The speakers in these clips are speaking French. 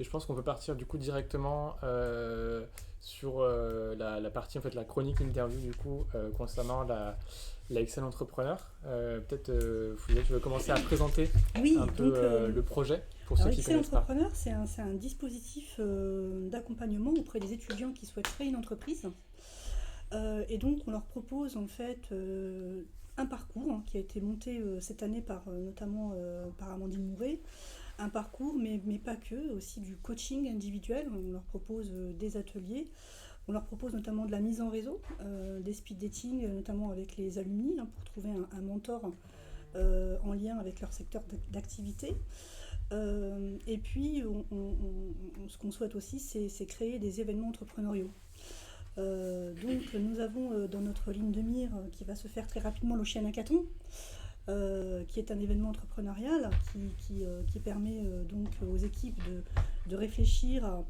je pense qu'on peut partir du coup directement sur la partie, en fait, la chronique interview du coup concernant la Excel Entrepreneur. Peut-être, Fouillette, tu veux commencer à présenter un Oui, peu donc le projet pour ceux alors qui ne Excel connaissent pas. Entrepreneur, c'est un dispositif d'accompagnement auprès des étudiants qui souhaitent créer une entreprise. Et donc on leur propose en fait un parcours qui a été monté cette année par notamment par Amandine Mouret, un parcours mais pas que, aussi du coaching individuel. On leur propose des ateliers, on leur propose notamment de la mise en réseau, des speed dating, notamment avec les alumni, pour trouver un mentor en lien avec leur secteur d'activité. Et puis, ce qu'on souhaite aussi, c'est créer des événements entrepreneuriaux. Donc, nous avons dans notre ligne de mire qui va se faire très rapidement l'Ocean Hackathon, qui est un événement entrepreneurial qui permet donc aux équipes de réfléchir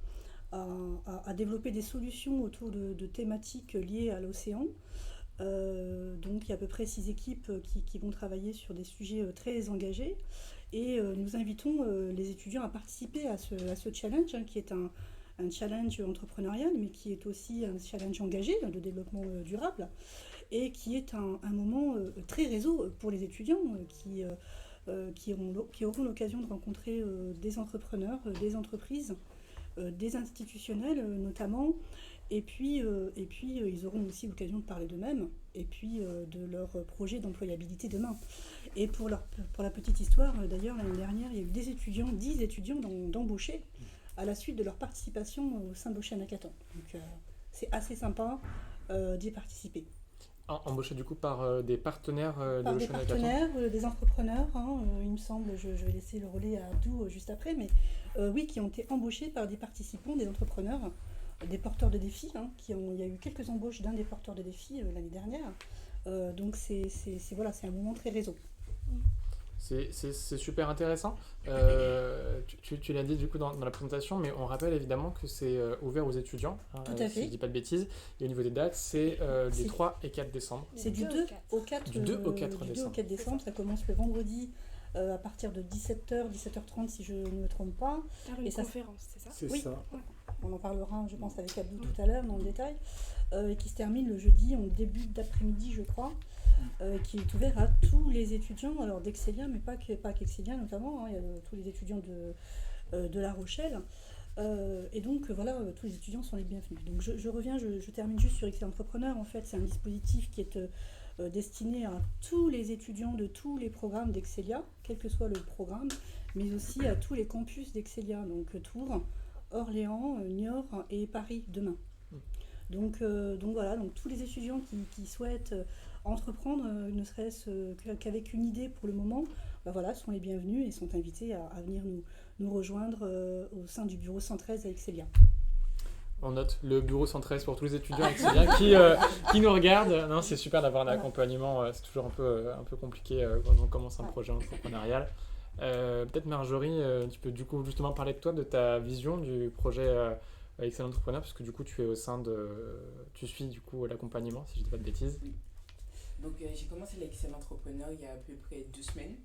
à développer des solutions autour de thématiques liées à l'océan. Donc il y a à peu près 6 équipes qui vont travailler sur des sujets très engagés et nous invitons les étudiants à participer à ce challenge qui est un challenge entrepreneurial mais qui est aussi un challenge engagé de développement durable et qui est un moment très réseau pour les étudiants qui auront l'occasion de rencontrer des entrepreneurs, des entreprises, des institutionnels notamment, et puis ils auront aussi l'occasion de parler d'eux-mêmes et puis de leur projet d'employabilité demain. Et pour la petite histoire, d'ailleurs, l'année dernière, il y a eu 10 étudiants d'embauchés à la suite de leur participation au sein de l'Ocean Hackathon. Donc c'est assez sympa d'y participer. Embauché du coup par des partenaires de Par des l'Ocean Hackathon. partenaires, des entrepreneurs, il me semble, je vais laisser le relais à Abdou juste après, mais oui, qui ont été embauchés par des participants, des entrepreneurs, des porteurs de défis, il y a eu quelques embauches d'un des porteurs de défis l'année dernière. Donc voilà, c'est un moment très réseau. C'est super intéressant. Tu l'as dit du coup dans la présentation, mais on rappelle évidemment que c'est ouvert aux étudiants, Tout à si je ne fait. dis pas de bêtises. Et au niveau des dates, c'est du C'est 3 et 4 décembre. c'est du 2 au 4, Du 2 au 4 du 2 au décembre. 4 décembre. Ça commence le vendredi à partir de 17h, 17h30 si je ne me trompe pas. Faire une Et ça, conférence, c'est ça? C'est oui, ça. on en parlera, je pense, avec Abdou tout à l'heure dans le détail, et qui se termine le jeudi en début d'après-midi, je crois, qui est ouvert à tous les étudiants, alors d'Excelia, mais pas qu'Excelia notamment, il y a tous les étudiants de La Rochelle. Et donc voilà, tous les étudiants sont les bienvenus. Donc je reviens, je termine juste sur Excel Entrepreneur. En fait, c'est un dispositif qui est destiné à tous les étudiants de tous les programmes d'Excelia, quel que soit le programme, mais aussi à tous les campus d'Excelia, donc Tours, Orléans, Niort et Paris demain. Donc voilà, donc tous les étudiants qui souhaitent entreprendre, ne serait-ce qu'avec une idée pour le moment, bah voilà, sont les bienvenus et sont invités à venir nous rejoindre au sein du bureau 113 à Excelia. On note le bureau 113 pour tous les étudiants exiliens qui nous regardent. Non, c'est super d'avoir un Voilà. accompagnement. C'est toujours un peu compliqué quand on commence un projet entrepreneurial. Peut-être Marjorie, tu peux du coup justement parler de toi, de ta vision du projet Excel Entrepreneur, parce que du coup tu es au sein de... Tu suis du coup l'accompagnement, si je dis pas de bêtises. Oui. Donc j'ai commencé l'Excel Entrepreneur il y a à peu près 2 semaines.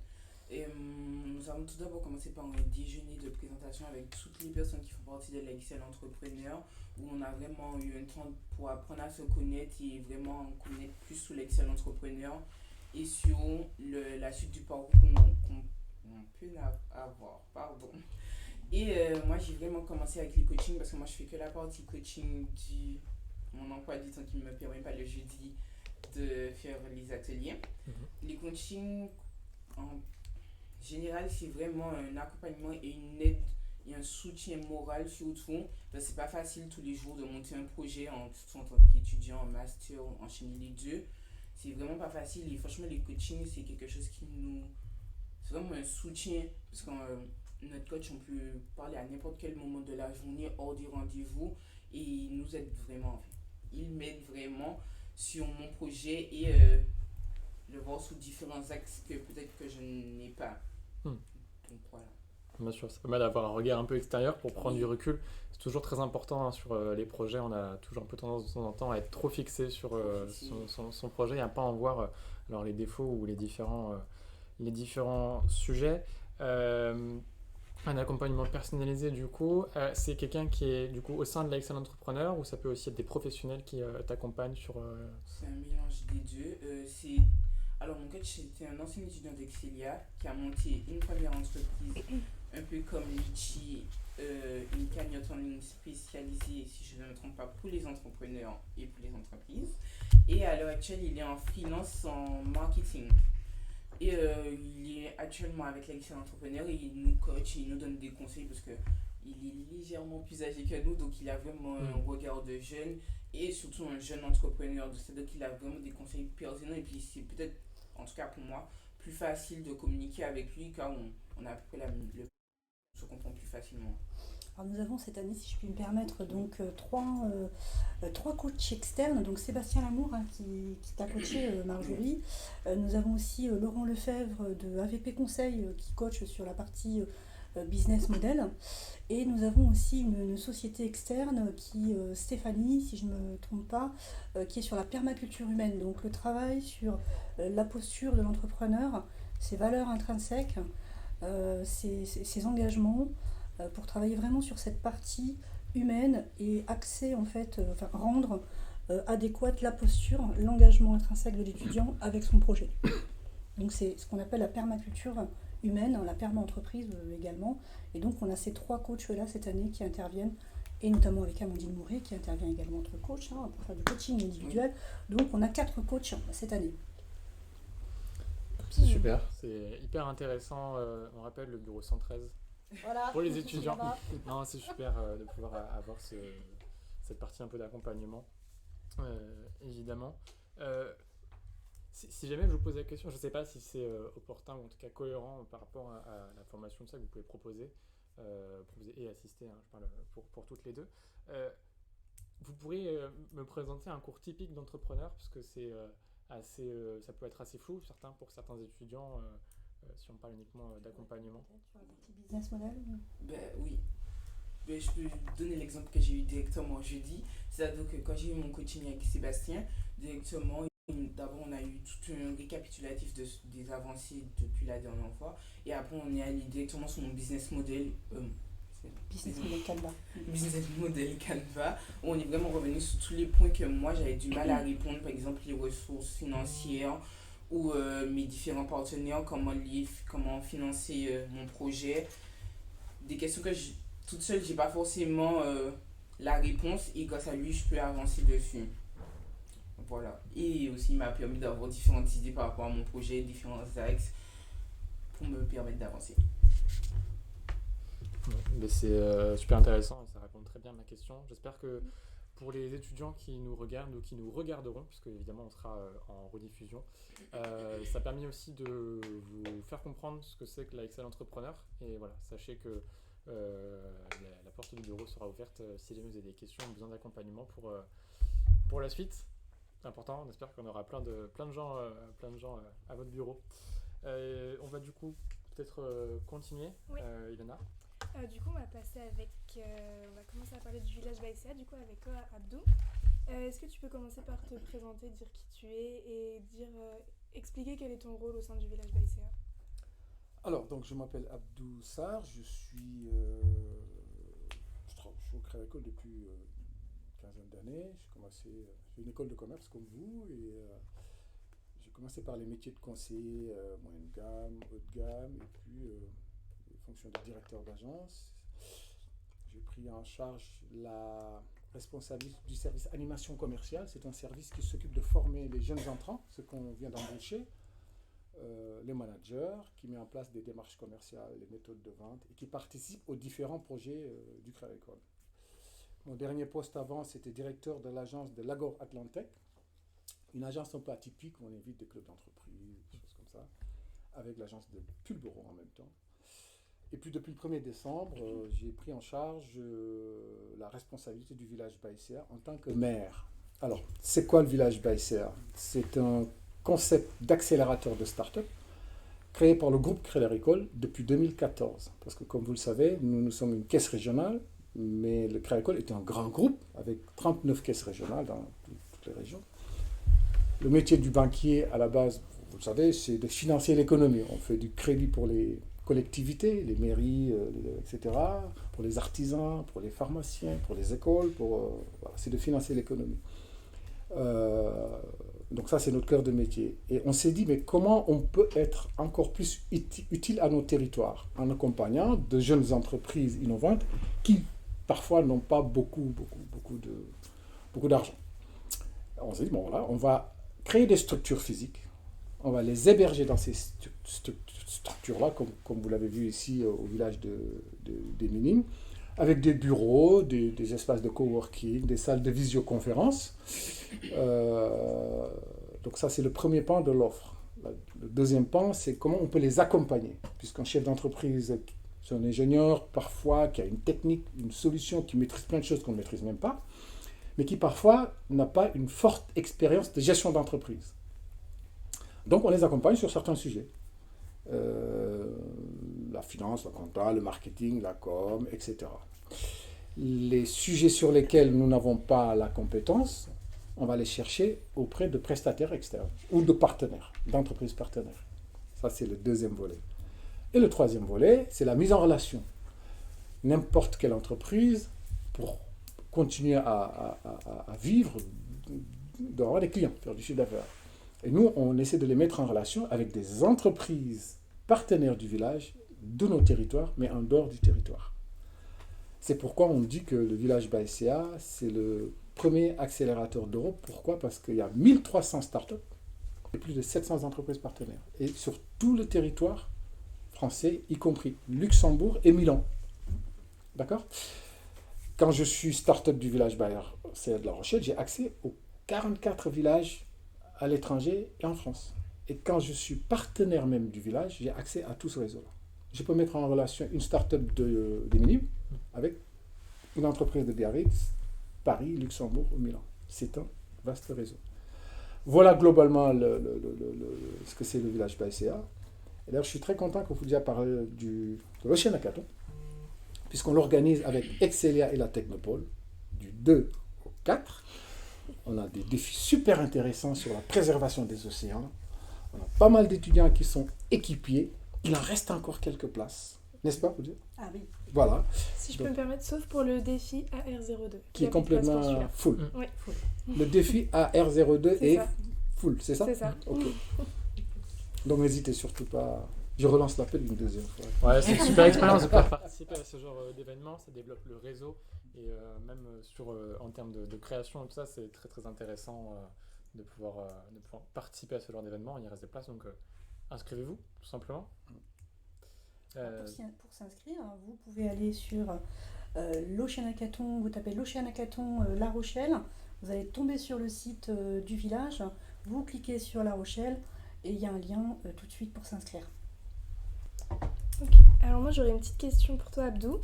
Et nous avons tout d'abord commencé par un déjeuner de présentation avec toutes les personnes qui font partie de l'Excel Entrepreneur, où on a vraiment eu un temps pour apprendre à se connaître et vraiment connaître plus sur l'Excel Entrepreneur et sur la suite du parcours qu'on peut avoir. Pardon. Et moi j'ai vraiment commencé avec les coachings parce que moi je fais que la partie coaching du mon emploi du temps qui ne me permet pas le jeudi de faire les ateliers. Les coachings en général, c'est vraiment un accompagnement et une aide et un soutien moral surtout. Parce que c'est pas facile tous les jours de monter un projet, surtout en tant qu'étudiant, en master, enchaîner les deux. C'est vraiment pas facile et franchement, les coachings, c'est quelque chose qui nous. C'est vraiment un soutien. Parce que notre coach, on peut parler à n'importe quel moment de la journée, hors des rendez-vous. Et il nous aide vraiment en fait. Il m'aide vraiment sur mon projet et le voir sous différents axes que peut-être que je n'ai pas. Donc voilà. Bien sûr, ça permet d'avoir un regard un peu extérieur pour prendre du recul. C'est toujours très important sur les projets. On a toujours un peu tendance de temps en temps à être trop fixé sur son projet et à ne pas en voir les défauts ou les différents sujets. Un accompagnement personnalisé, du coup, c'est quelqu'un qui est du coup au sein de l'Excel Entrepreneur ou ça peut aussi être des professionnels qui t'accompagnent sur. C'est un mélange des deux. Alors, mon coach, c'était un ancien étudiant d'Excelia qui a monté une première entreprise, un peu comme Litchi, une cagnotte en ligne spécialisée, si je ne me trompe pas, pour les entrepreneurs et pour les entreprises. Et à l'heure actuelle, il est en freelance en marketing. Et il est actuellement avec l'Excel Entrepreneur et il nous coach, il nous donne des conseils parce que il est légèrement plus âgé que nous, donc il a vraiment un regard de jeune et surtout un jeune entrepreneur. C'est-à-dire qu'il a vraiment des conseils pertinents et puis c'est peut-être, en tout cas pour moi, plus facile de communiquer avec lui car on a à peu près on se comprend plus facilement. Alors nous avons cette année, si je puis me permettre, donc trois coachs externes. Donc Sébastien Lamour qui t'a coaché, Marjorie. Nous avons aussi Laurent Lefebvre de AVP Conseil qui coach sur la partie business model. Et nous avons aussi une société externe qui, Stéphanie, si je ne me trompe pas, qui est sur la permaculture humaine. Donc le travail sur la posture de l'entrepreneur, ses valeurs intrinsèques, ses engagements, pour travailler vraiment sur cette partie humaine et axer en fait, rendre adéquate la posture, l'engagement intrinsèque de l'étudiant avec son projet. Donc c'est ce qu'on appelle la permaculture humaine, la perma-entreprise également. Et donc on a ces trois coachs-là cette année qui interviennent, et notamment avec Amandine Mouret qui intervient également entre coachs pour faire du coaching individuel. Donc on a 4 coachs cette année. C'est super, c'est hyper intéressant. On rappelle le bureau 113 voilà, pour les étudiants. Non, c'est super de pouvoir avoir cette partie un peu d'accompagnement, évidemment. Si jamais je vous pose la question, je ne sais pas si c'est opportun ou en tout cas cohérent par rapport à la formation de ça que vous pouvez proposer et assister, hein, je parle pour toutes les deux. Vous pourriez me présenter un cours typique d'entrepreneur, parce que c'est ça peut être assez flou pour certains étudiants si on parle uniquement d'accompagnement. Sur la partie business model. Oui. Je peux donner l'exemple que j'ai eu directement jeudi. C'est-à-dire que quand j'ai eu mon coaching avec Sébastien, directement, d'abord on a eu tout un récapitulatif des avancées depuis la dernière fois. Et après on est allé directement sur mon business model. Business model Canva. Business model Canva, où on est vraiment revenu sur tous les points que moi j'avais du mal à répondre, par exemple les ressources financières ou mes différents partenaires, comment financer mon projet. Des questions que toute seule j'ai pas forcément la réponse et grâce à lui je peux avancer dessus. Voilà. Et aussi il m'a permis d'avoir différentes idées par rapport à mon projet, différents axes pour me permettre d'avancer. Mais c'est super intéressant, ça répond très bien à ma question. J'espère que pour les étudiants qui nous regardent ou qui nous regarderont, puisque évidemment on sera en rediffusion, ça a permis aussi de vous faire comprendre ce que c'est que l'Excel Entrepreneur. Et voilà, sachez que la porte du bureau sera ouverte si jamais vous avez des questions ou besoin d'accompagnement pour la suite. C'est important, on espère qu'on aura plein de gens à votre bureau. On va du coup peut-être continuer, oui. Ilana. Du coup, on va commencer à parler du village Baïséa, du coup, avec toi, Abdou. Est-ce que tu peux commencer par te présenter, dire qui tu es et expliquer quel est ton rôle au sein du village Baïséa? Alors, donc, je m'appelle Abdou Sarr, je suis au Crédit Agricole depuis une quinzaine d'années. J'ai une école de commerce comme vous et j'ai commencé par les métiers de conseiller moyenne gamme, haut de gamme et puis fonction de directeur d'agence. J'ai pris en charge la responsabilité du service animation commerciale. C'est un service qui s'occupe de former les jeunes entrants, ceux qu'on vient d'embaucher, les managers, qui met en place des démarches commerciales, les méthodes de vente et qui participe aux différents projets du Crédit Agricole. Mon dernier poste avant, c'était directeur de l'agence de l'Agor Atlantec, une agence un peu atypique où on invite des clubs d'entreprise, des choses comme ça, avec l'agence de Pulboro en même temps. Et puis depuis le 1er décembre, j'ai pris en charge la responsabilité du village Baïséa en tant que maire. Alors, c'est quoi le village Baïséa? C'est un concept d'accélérateur de start-up créé par le groupe Crédit Agricole depuis 2014. Parce que comme vous le savez, nous sommes une caisse régionale, mais le Crédit Agricole est un grand groupe avec 39 caisses régionales dans toutes les régions. Le métier du banquier, à la base, vous le savez, c'est de financer l'économie. On fait du crédit pour les collectivités, les mairies, etc., pour les artisans, pour les pharmaciens, pour les écoles, voilà, c'est de financer l'économie. Donc ça, c'est notre cœur de métier. Et on s'est dit, mais comment on peut être encore plus utile à nos territoires en accompagnant de jeunes entreprises innovantes qui, parfois, n'ont pas beaucoup d'argent. On s'est dit, bon, voilà, on va créer des structures physiques, on va les héberger dans ces structures-là, comme vous l'avez vu ici au village des Minimes, avec des bureaux, des espaces de coworking, des salles de visioconférence. Donc ça, c'est le premier pan de l'offre. Le deuxième pan, c'est comment on peut les accompagner. Puisqu'un chef d'entreprise, c'est un ingénieur, parfois, qui a une technique, une solution, qui maîtrise plein de choses qu'on ne maîtrise même pas, mais qui, parfois, n'a pas une forte expérience de gestion d'entreprise. Donc, on les accompagne sur certains sujets. La finance, la compta, le marketing, la com, etc. Les sujets sur lesquels nous n'avons pas la compétence, on va les chercher auprès de prestataires externes ou de partenaires, d'entreprises partenaires. Ça, c'est le deuxième volet. Et le troisième volet, c'est la mise en relation. N'importe quelle entreprise, pour continuer à vivre, doit avoir des clients, faire du chiffre d'affaires. Et nous, on essaie de les mettre en relation avec des entreprises partenaires du village, de nos territoires, mais en dehors du territoire. C'est pourquoi on dit que le village Baïséa, c'est le premier accélérateur d'Europe. Pourquoi? Parce qu'il y a 1300 startups et plus de 700 entreprises partenaires. Et sur tout le territoire français, y compris Luxembourg et Milan. D'accord? Quand je suis startup du village Baïséa de La Rochelle, j'ai accès aux 44 villages à l'étranger et en France. Et quand je suis partenaire même du village, j'ai accès à tout ce réseau-là. Je peux mettre en relation une start-up des Minimes avec une entreprise de Biarritz, Paris, Luxembourg ou Milan. C'est un vaste réseau. Voilà globalement ce que c'est le village Baïséa. Et d'ailleurs, je suis très content qu'on vous dise parler de l'Ocean Hackathon, puisqu'on l'organise avec Excelia et la Technopole, du 2 au 4. On a des défis super intéressants sur la préservation des océans. On a pas mal d'étudiants qui sont équipiers. Il en reste encore quelques places. N'est-ce pas, vous dire? Ah oui. Voilà. Si je peux me permettre, sauf pour le défi AR02. Qui est complètement full. Oui, full. Le défi AR02 est ça. full, c'est ça? C'est ça. Ok. Donc n'hésitez surtout pas. Je relance l'appel une deuxième fois. Ouais, c'est une super expérience de pouvoir participer à ce genre d'événement. Ça développe le réseau. Et même en termes de création et tout ça, c'est très très intéressant de pouvoir participer à ce genre d'événement. Il y reste des places, donc inscrivez-vous tout simplement. Pour s'inscrire, vous pouvez aller sur l'Ocean Hackathon, vous tapez l'Ocean Hackathon La Rochelle, vous allez tomber sur le site du village, vous cliquez sur La Rochelle et il y a un lien tout de suite pour s'inscrire. Ok, alors moi j'aurais une petite question pour toi Abdou.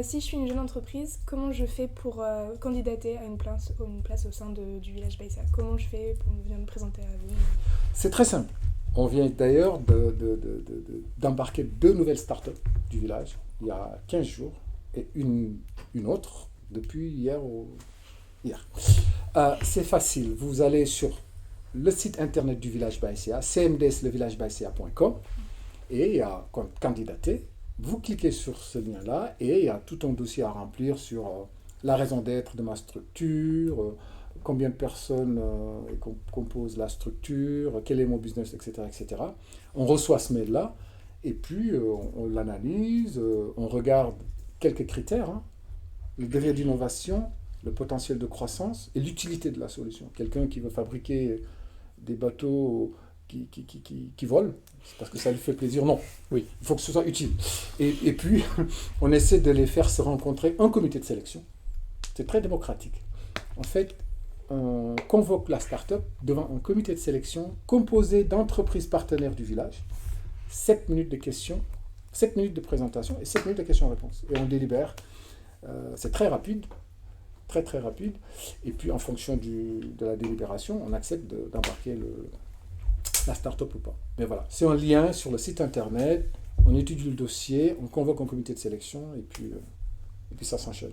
Si je suis une jeune entreprise, comment je fais pour candidater à une place au sein du village Baïséa? Comment je fais pour venir me présenter à vous? C'est très simple. On vient d'ailleurs d'embarquer 2 nouvelles startups du village il y a 15 jours et une autre depuis hier. C'est facile. Vous allez sur le site internet du village Baïséa, cmdslevillagebaïséa.com, et il y a candidater. Vous cliquez sur ce lien-là et il y a tout un dossier à remplir sur la raison d'être de ma structure, combien de personnes composent la structure, quel est mon business, etc., etc. On reçoit ce mail-là et puis on l'analyse, on regarde quelques critères, le degré d'innovation, le potentiel de croissance et l'utilité de la solution. Quelqu'un qui veut fabriquer des bateaux qui volent, c'est parce que ça lui fait plaisir. Non, oui, il faut que ce soit utile. Et puis, on essaie de les faire se rencontrer un comité de sélection. C'est très démocratique. En fait, on convoque la start-up devant un comité de sélection composé d'entreprises partenaires du village. 7 minutes de questions, 7 minutes de présentation et 7 minutes de questions-réponses. Et on délibère. C'est très rapide, très très rapide. Et puis, en fonction de la délibération, on accepte d'embarquer la start-up ou pas. Mais voilà, c'est un lien sur le site internet, on étudie le dossier, on convoque un comité de sélection et puis ça s'enchaîne.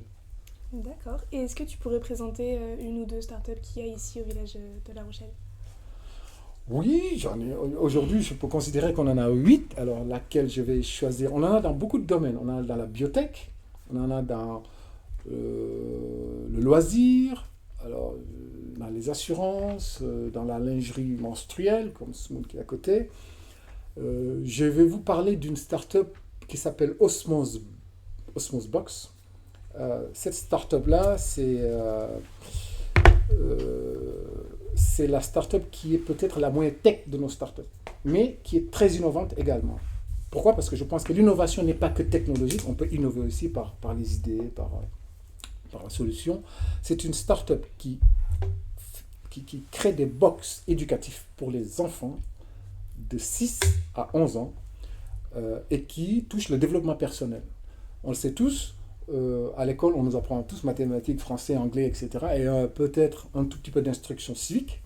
D'accord. Et est-ce que tu pourrais présenter une ou deux startups qu'il y a ici au village de La Rochelle? Oui, j'en ai. Aujourd'hui, je peux considérer qu'on en a 8, alors laquelle je vais choisir. On en a dans beaucoup de domaines. On en a dans la biotech, on en a dans le loisir, alors, dans les assurances, dans la lingerie menstruelle, comme Smooth qui est à côté. Je vais vous parler d'une start-up qui s'appelle Osmos Box. Cette start-up-là, c'est la start-up qui est peut-être la moins tech de nos start-up, mais qui est très innovante également. Pourquoi? Parce que je pense que l'innovation n'est pas que technologique, on peut innover aussi par les idées, par la solution. C'est une start-up qui crée des box éducatifs pour les enfants de 6 à 11 ans et qui touche le développement personnel. On le sait tous, à l'école, on nous apprend tous mathématiques, français, anglais, etc. Et peut-être un tout petit peu d'instruction civique.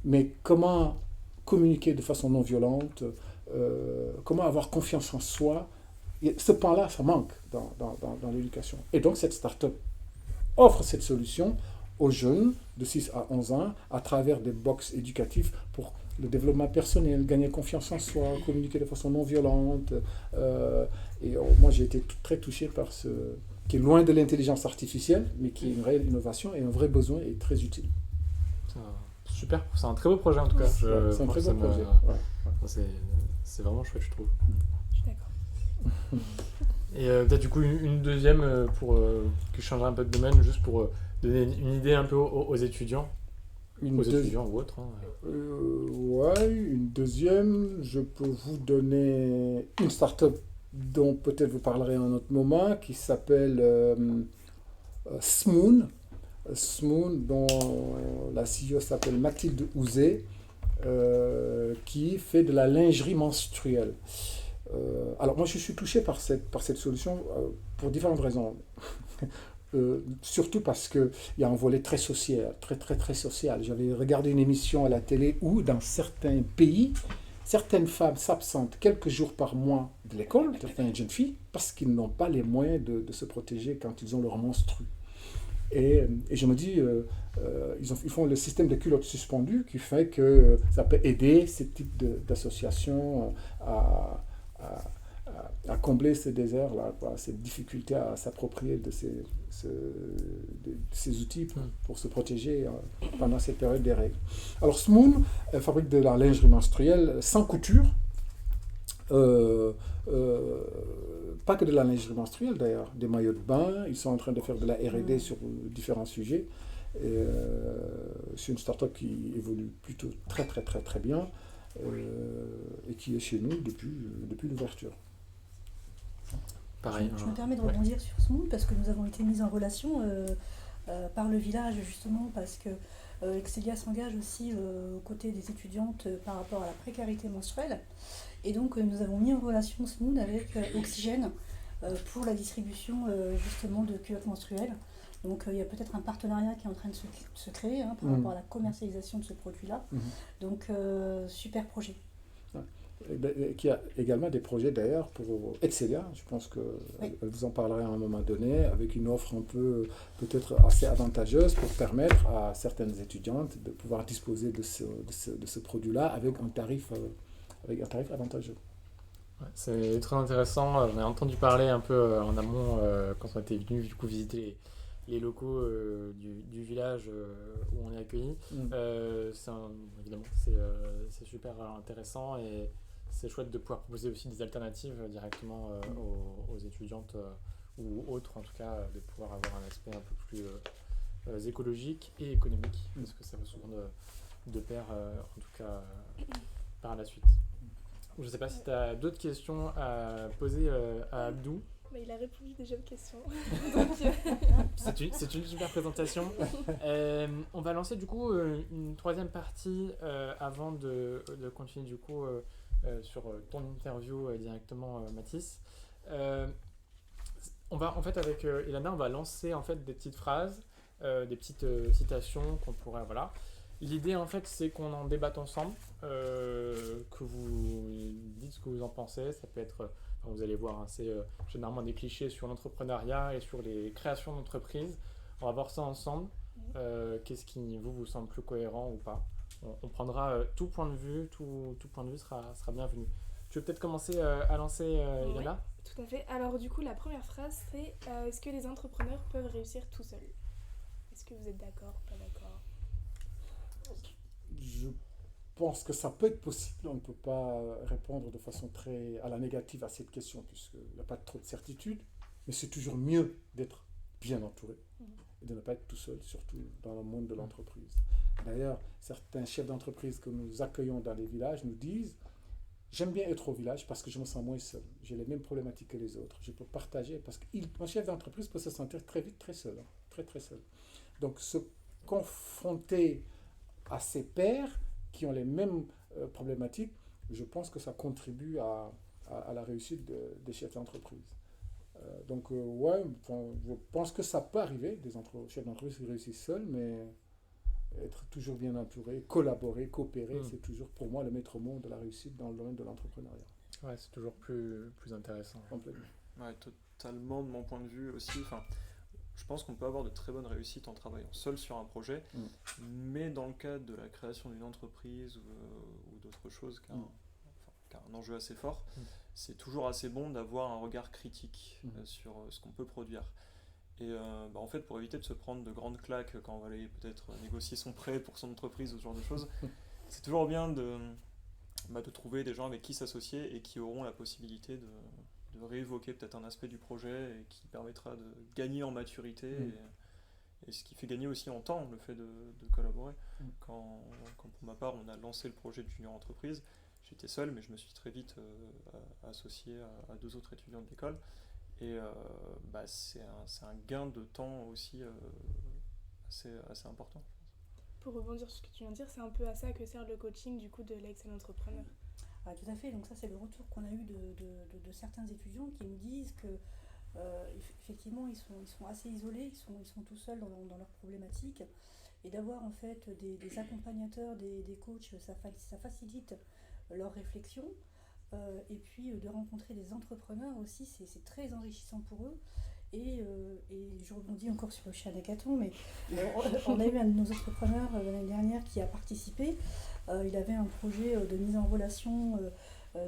Mais comment communiquer de façon non violente, comment avoir confiance en soi, ce pan-là, ça manque dans l'éducation. Et donc, cette start-up offre cette solution aux jeunes de 6 à 11 ans à travers des box éducatifs pour le développement personnel, gagner confiance en soi, communiquer de façon non violente. Moi, j'ai été très touché par ce qui est loin de l'intelligence artificielle, mais qui est une réelle innovation et un vrai besoin et très utile. Super, c'est un très beau projet en tout cas. C'est un très beau projet. C'est vraiment chouette, je trouve. Je suis d'accord. Et peut-être du coup une deuxième pour que je changerai un peu de domaine, juste pour donner une idée un peu aux étudiants. Étudiants ou autres. Ouais, une deuxième, je peux vous donner une start-up dont peut-être vous parlerez à un autre moment, qui s'appelle Smoon. Smoon, dont la CEO s'appelle Mathilde Houzé, qui fait de la lingerie menstruelle. Alors moi je suis touché par cette solution pour différentes raisons. Surtout parce qu'il y a un volet très social, très social. J'avais regardé une émission à la télé où, dans certains pays, certaines femmes s'absentent quelques jours par mois de l'école, certaines jeunes filles, parce qu'ils n'ont pas les moyens de se protéger quand ils ont leur menstru. Et je me dis, ils font le système de culottes suspendues qui fait que ça peut aider ce type d'association à combler ce désert-là, cette difficulté à s'approprier de ces outils pour se protéger pendant cette période des règles. Alors Smoon fabrique de la lingerie menstruelle sans couture, pas que de la lingerie menstruelle d'ailleurs, des maillots de bain. Ils sont en train de faire de la R&D sur différents sujets. C'est une start-up qui évolue plutôt très bien et qui est chez nous depuis l'ouverture. Pareil. Je me permets de rebondir sur ce mot parce que nous avons été mis en relation par le village justement parce que Excelia s'engage aussi aux côtés des étudiantes par rapport à la précarité menstruelle. Et donc nous avons mis en relation Smoon avec Oxygène pour la distribution justement de culottes menstruelles. Donc il y a peut-être un partenariat qui est en train de se créer par rapport à la commercialisation de ce produit-là. Donc super projet. Qui a également des projets d'ailleurs pour Excelia, je pense qu'elle vous en parlera à un moment donné, avec une offre un peu peut-être assez avantageuse pour permettre à certaines étudiantes de pouvoir disposer de ce produit-là avec un tarif avantageux. Ouais, c'est très intéressant, j'en ai entendu parler un peu en amont quand on était venu du coup visiter les locaux du village où on est accueillis. Évidemment, c'est super intéressant et c'est chouette de pouvoir proposer aussi des alternatives directement aux étudiantes ou autres, en tout cas, de pouvoir avoir un aspect un peu plus écologique et économique, parce que ça va souvent de pair, en tout cas, par la suite. Je ne sais pas si tu as d'autres questions à poser à Abdou. Mais il a répondu déjà aux questions. C'est une super présentation. On va lancer du coup une troisième partie avant de continuer du coup sur ton interview directement, Mathis. On va en fait avec Ilana, on va lancer en fait des petites phrases, des petites citations qu'on pourrait L'idée en fait c'est qu'on en débatte ensemble, que vous dites ce que vous en pensez. Ça peut être vous allez voir, c'est généralement des clichés sur l'entrepreneuriat et sur les créations d'entreprises. On va voir ça ensemble. Qu'est-ce qui vous semble plus cohérent ou pas? on prendra tout point de vue, tout point de vue sera bienvenu. Tu veux peut-être commencer à lancer, Ilana ? Tout à fait. Alors du coup, la première phrase, c'est est-ce que les entrepreneurs peuvent réussir tout seuls ? Est-ce que vous êtes d'accord, pas d'accord ? Je pense que ça peut être possible. On ne peut pas répondre de façon très à la négative à cette question, puisqu'il n'y a pas trop de certitude. Mais c'est toujours mieux d'être bien entouré et de ne pas être tout seul, surtout dans le monde de l'entreprise. D'ailleurs, certains chefs d'entreprise que nous accueillons dans les villages nous disent « J'aime bien être au village parce que je me sens moins seul. J'ai les mêmes problématiques que les autres. Je peux partager parce qu'un chef d'entreprise peut se sentir très vite très seul, très très seul. Donc se confronter à ses pairs qui ont les mêmes problématiques, je pense que ça contribue à la réussite des chefs d'entreprise. Je pense que ça peut arriver, des chefs d'entreprise qui réussissent seuls, mais être toujours bien entouré, collaborer, coopérer, c'est toujours pour moi le maître mot de la réussite dans le domaine de l'entrepreneuriat. Ouais, c'est toujours plus intéressant. Complètement. Ouais, totalement de mon point de vue aussi. Je pense qu'on peut avoir de très bonnes réussites en travaillant seul sur un projet, mais dans le cadre de la création d'une entreprise ou d'autres choses qui a un enjeu assez fort, c'est toujours assez bon d'avoir un regard critique sur ce qu'on peut produire. Et en fait, pour éviter de se prendre de grandes claques quand on va aller peut-être négocier son prêt pour son entreprise ou ce genre de choses, c'est toujours bien de trouver des gens avec qui s'associer et qui auront la possibilité de réévoquer peut-être un aspect du projet et qui permettra de gagner en maturité et ce qui fait gagner aussi en temps, le fait de collaborer. Quand pour ma part on a lancé le projet de Junior Entreprise, j'étais seul, mais je me suis très vite associé à 2 autres étudiants de l'école et c'est un gain de temps aussi assez important. Pour rebondir sur ce que tu viens de dire, c'est un peu à ça que sert le coaching du coup de l'excellent entrepreneur. Ah, tout à fait, donc ça c'est le retour qu'on a eu de certains étudiants qui nous disent que effectivement ils sont assez isolés, ils sont tout seuls dans leurs problématiques, et d'avoir en fait des accompagnateurs, des coachs, ça facilite leur réflexion, et puis de rencontrer des entrepreneurs aussi, c'est très enrichissant pour eux. Et je rebondis encore sur le chien d'Hackathon, mais on a eu un de nos entrepreneurs l'année dernière qui a participé. Il avait un projet de mise en relation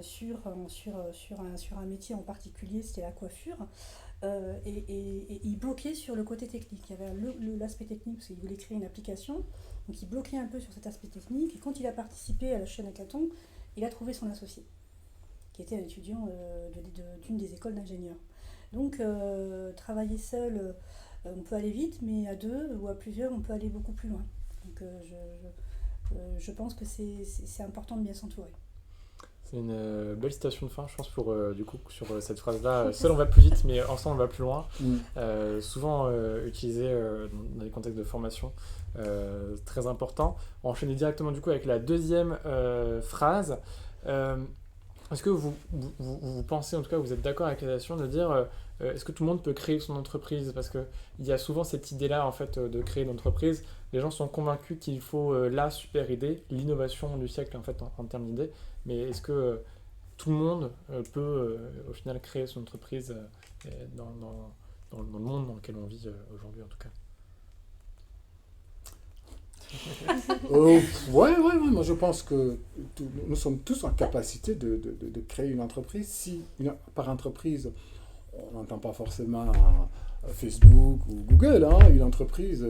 sur un métier en particulier, c'était la coiffure, et il bloquait sur le côté technique. Il y avait l'aspect technique parce qu'il voulait créer une application, donc il bloquait un peu sur cet aspect technique, et quand il a participé à la chaîne Hackathon, il a trouvé son associé, qui était un étudiant d'une des écoles d'ingénieurs. Donc travailler seul, on peut aller vite, mais à 2 ou à plusieurs, on peut aller beaucoup plus loin. Donc je pense que c'est important de bien s'entourer. C'est une belle citation de fin, je pense, du coup, sur cette phrase-là. Seul on va plus vite, mais ensemble on va plus loin. Souvent utilisée dans les contextes de formation, très important. On va enchaîner directement du coup avec la deuxième phrase. Est-ce que vous pensez, en tout cas, vous êtes d'accord avec la citation de dire est-ce que tout le monde peut créer son entreprise ? Parce qu'il y a souvent cette idée-là, en fait, de créer une entreprise. Les gens sont convaincus qu'il faut la super idée, l'innovation du siècle, en fait, en termes d'idées. Mais est-ce que tout le monde peut, au final, créer son entreprise dans le monde dans lequel on vit aujourd'hui, en tout cas ? Ouais, moi je pense que nous sommes tous en capacité de créer une entreprise. Par entreprise, on n'entend pas forcément Facebook ou Google, une entreprise,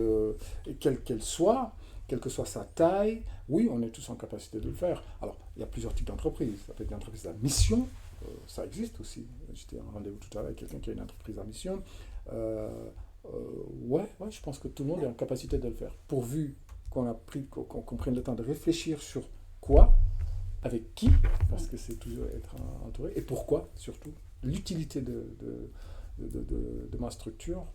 quelle qu'elle soit, quelle que soit sa taille, oui, on est tous en capacité de le faire. Alors, il y a plusieurs types d'entreprises. Ça peut être une entreprise à mission, ça existe aussi. J'étais en rendez-vous tout à l'heure avec quelqu'un qui a une entreprise à mission. Je pense que tout le monde est en capacité de le faire, pourvu qu'on prenne le temps de réfléchir sur quoi, avec qui, parce que c'est toujours être entouré, et pourquoi, surtout, l'utilité de ma structure,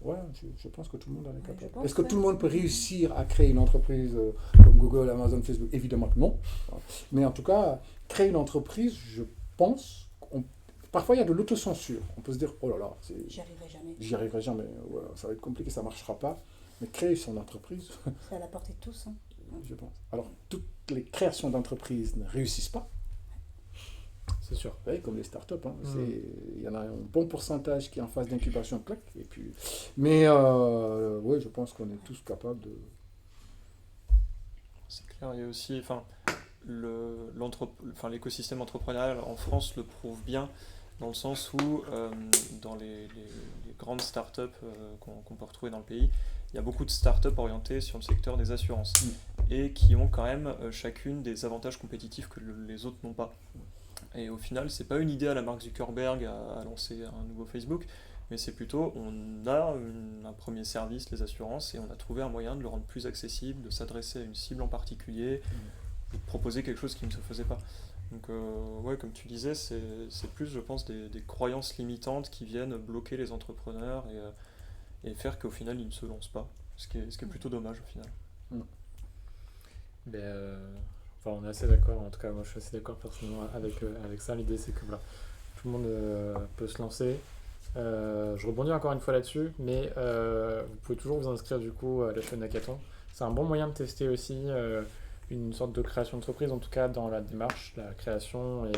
je pense que tout le monde en est capable. Est-ce que tout le monde peut réussir à créer une entreprise comme Google, Amazon, Facebook ? Évidemment que non. Mais en tout cas, créer une entreprise, je pense, parfois il y a de l'autocensure. On peut se dire, oh là là, j'y arriverai jamais, ça va être compliqué, ça ne marchera pas. Mais créer son entreprise... C'est à la portée de tous. Je pense. Alors, toutes les créations d'entreprises ne réussissent pas. C'est sûr. Vous voyez, comme les startups. Il y en a un bon pourcentage qui est en phase d'incubation, clac. Mais je pense qu'on est tous capables C'est clair, il y a aussi, l'écosystème entrepreneurial en France le prouve bien, dans le sens où dans les grandes startups qu'on peut retrouver dans le pays, il y a beaucoup de startups orientées sur le secteur des assurances et qui ont quand même chacune des avantages compétitifs que les autres n'ont pas. Et au final, c'est pas une idée à la Mark Zuckerberg à lancer un nouveau Facebook, mais c'est plutôt, on a un premier service, les assurances, et on a trouvé un moyen de le rendre plus accessible, de s'adresser à une cible en particulier, de proposer quelque chose qui ne se faisait pas. Donc ouais, comme tu disais, c'est plus, je pense, des croyances limitantes qui viennent bloquer les entrepreneurs et faire qu'au final, ils ne se lancent pas, ce qui est plutôt dommage au final. On est assez d'accord, en tout cas moi je suis assez d'accord personnellement avec ça. L'idée c'est que voilà, tout le monde peut se lancer. Je rebondis encore une fois là-dessus, mais vous pouvez toujours vous inscrire du coup à la chaîne Hackathon. C'est un bon moyen de tester aussi une sorte de création d'entreprise, en tout cas dans la démarche, la création et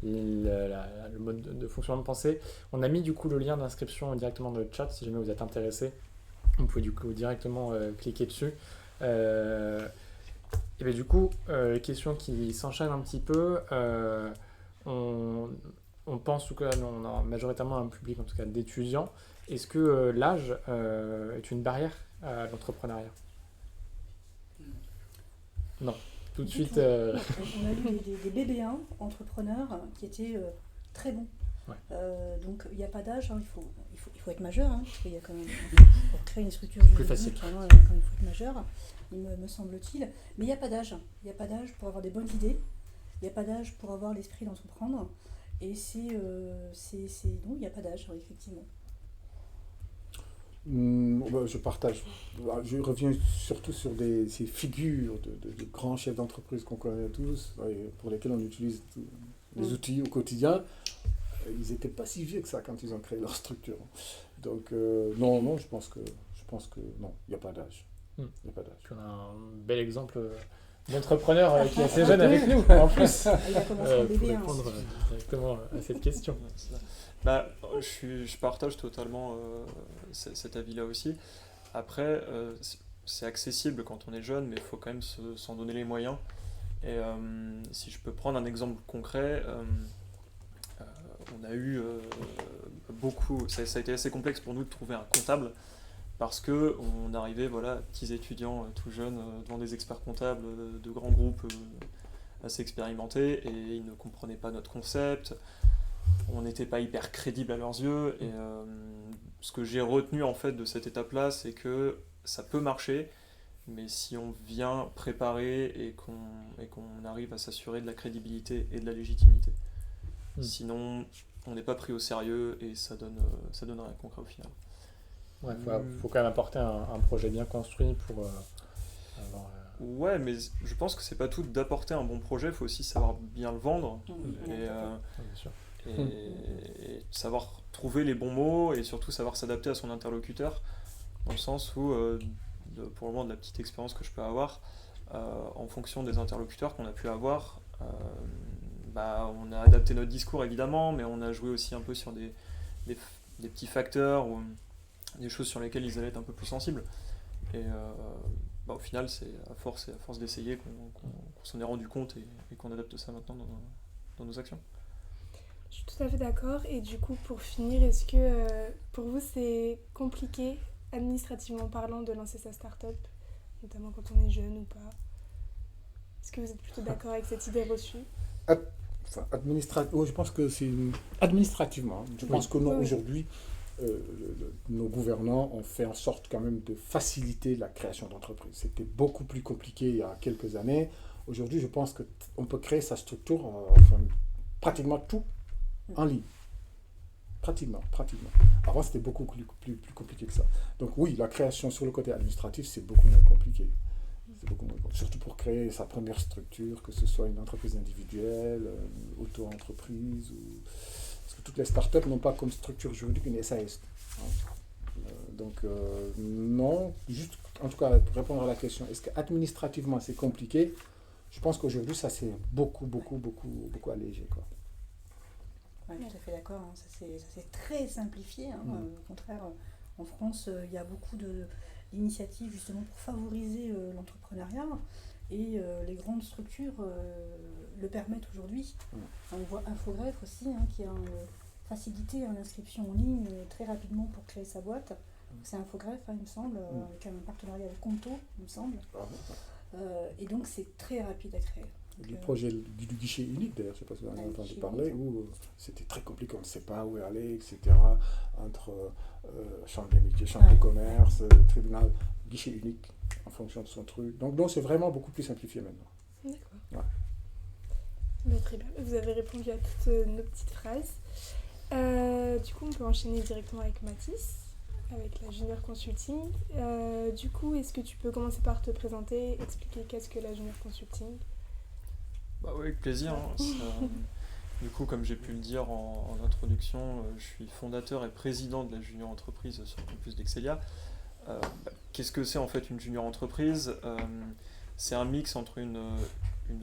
le mode de fonctionnement de pensée. On a mis du coup le lien d'inscription directement dans le chat si jamais vous êtes intéressé. Vous pouvez du coup directement cliquer dessus. Et bien du coup, question qui s'enchaîne un petit peu, on pense, en tout cas, on a majoritairement un public en tout cas d'étudiants. Est-ce que l'âge est une barrière à l'entrepreneuriat ? Non, tout de suite. On a eu des BB1 entrepreneurs qui étaient très bons. Ouais. Donc il n'y a pas d'âge, il faut être majeur, parce qu'il y a quand même, pour créer une structure plus facile. il faut être majeur, me semble-t-il. Mais il n'y a pas d'âge. Il n'y a pas d'âge pour avoir des bonnes idées. Il n'y a pas d'âge pour avoir l'esprit d'entreprendre. Et non, il n'y a pas d'âge, effectivement. Je partage. Je reviens surtout sur ces figures de grands chefs d'entreprise qu'on connaît tous, pour lesquels on utilise les outils au quotidien. Ils n'étaient pas si vieux que ça quand ils ont créé leur structure. Donc non, je pense que non, il n'y a pas d'âge. Il n'y a pas d'âge. On a un bel exemple d'entrepreneur qui est assez jeune avec nous en plus. Il a commencé en Pour BB1. répondre directement à cette question. Je partage totalement cet avis-là aussi. Après, c'est accessible quand on est jeune, mais il faut quand même s'en donner les moyens. Et si je peux prendre un exemple concret, on a eu beaucoup, ça a été assez complexe pour nous de trouver un comptable parce qu'on arrivait, petits étudiants tout jeunes devant des experts comptables de grands groupes assez expérimentés et ils ne comprenaient pas notre concept. On n'était pas hyper crédible à leurs yeux et ce que j'ai retenu en fait de cette étape-là, c'est que ça peut marcher, mais si on vient préparer et qu'on arrive à s'assurer de la crédibilité et de la légitimité. Sinon, on n'est pas pris au sérieux et ça donne rien de concret au final. Ouais, faut quand même apporter un projet bien construit pour avoir... Ouais, mais je pense que c'est pas tout d'apporter un bon projet, il faut aussi savoir bien le vendre bien sûr. et savoir trouver les bons mots et surtout savoir s'adapter à son interlocuteur, dans le sens où, pour le moment de la petite expérience que je peux avoir, en fonction des interlocuteurs qu'on a pu avoir, on a adapté notre discours évidemment, mais on a joué aussi un peu sur des petits facteurs ou des choses sur lesquelles ils allaient être un peu plus sensibles. Et au final, c'est à force d'essayer qu'on s'en est rendu compte et qu'on adapte ça maintenant dans nos actions. Je suis tout à fait d'accord. Et du coup, pour finir, est-ce que pour vous, c'est compliqué, administrativement parlant, de lancer sa start-up, notamment quand on est jeune ou pas ? Est-ce que vous êtes plutôt d'accord avec cette idée reçue ? Je pense que c'est administrativement. Je pense que non, aujourd'hui, nos gouvernants ont fait en sorte quand même de faciliter la création d'entreprises. C'était beaucoup plus compliqué il y a quelques années. Aujourd'hui, je pense qu'on peut créer sa structure, pratiquement tout en ligne. Pratiquement. Avant, c'était beaucoup plus compliqué que ça. Donc oui, la création sur le côté administratif, c'est beaucoup moins compliqué. Surtout pour créer sa première structure, que ce soit une entreprise individuelle, une auto-entreprise. Parce que toutes les startups n'ont pas comme structure juridique une SAS. Non, juste en tout cas pour répondre à la question, est-ce qu'administrativement c'est compliqué ? Je pense qu'aujourd'hui ça s'est beaucoup allégé. Oui, tout à fait d'accord. Ça c'est très simplifié. Au contraire, en France, il y a beaucoup d'initiatives justement pour favoriser l'entrepreneuriat. et les grandes structures le permettent aujourd'hui. On voit Infogreffe aussi, qui a facilité l'inscription en ligne très rapidement pour créer sa boîte. C'est Infogreffe, il me semble, qui a un partenariat avec Conto, il me semble. Et donc c'est très rapide à créer. Du projet du guichet unique, d'ailleurs, je ne sais pas si vous en avez entendu parler, où c'était très compliqué, on ne sait pas où aller, etc. Entre chambre des métiers, chambre de commerce, tribunal, guichet unique en fonction de son truc. Donc c'est vraiment beaucoup plus simplifié maintenant. D'accord. Ouais. Très bien. Vous avez répondu à toutes nos petites phrases. Du coup, on peut enchaîner directement avec Mathis, avec la Junior Consulting. Du coup, est-ce que tu peux commencer par te présenter, expliquer qu'est-ce que la Junior Consulting ? Bah oui, avec plaisir. Du coup, comme j'ai pu le dire en introduction, je suis fondateur et président de la Junior Entreprise sur le campus d'Excelia. Qu'est-ce que c'est en fait une Junior Entreprise ? C'est un mix entre une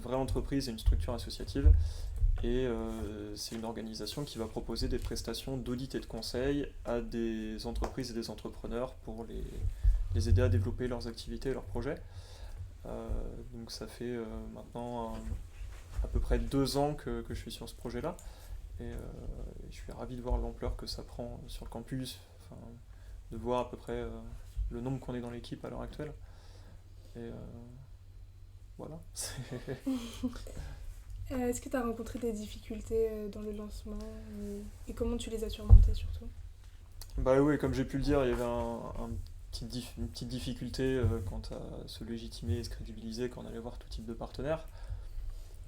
vraie entreprise et une structure associative. Et c'est une organisation qui va proposer des prestations d'audit et de conseil à des entreprises et des entrepreneurs pour les aider à développer leurs activités et leurs projets. Donc ça fait maintenant à peu près 2 ans que je suis sur ce projet-là. Et je suis ravi de voir l'ampleur que ça prend sur le campus, de voir à peu près le nombre qu'on est dans l'équipe à l'heure actuelle. Et voilà. Est-ce que tu as rencontré des difficultés dans le lancement et comment tu les as surmontées surtout ? Bah oui, comme j'ai pu le dire, il y avait une petite difficulté quant à se légitimer et se crédibiliser quand on allait voir tout type de partenaires.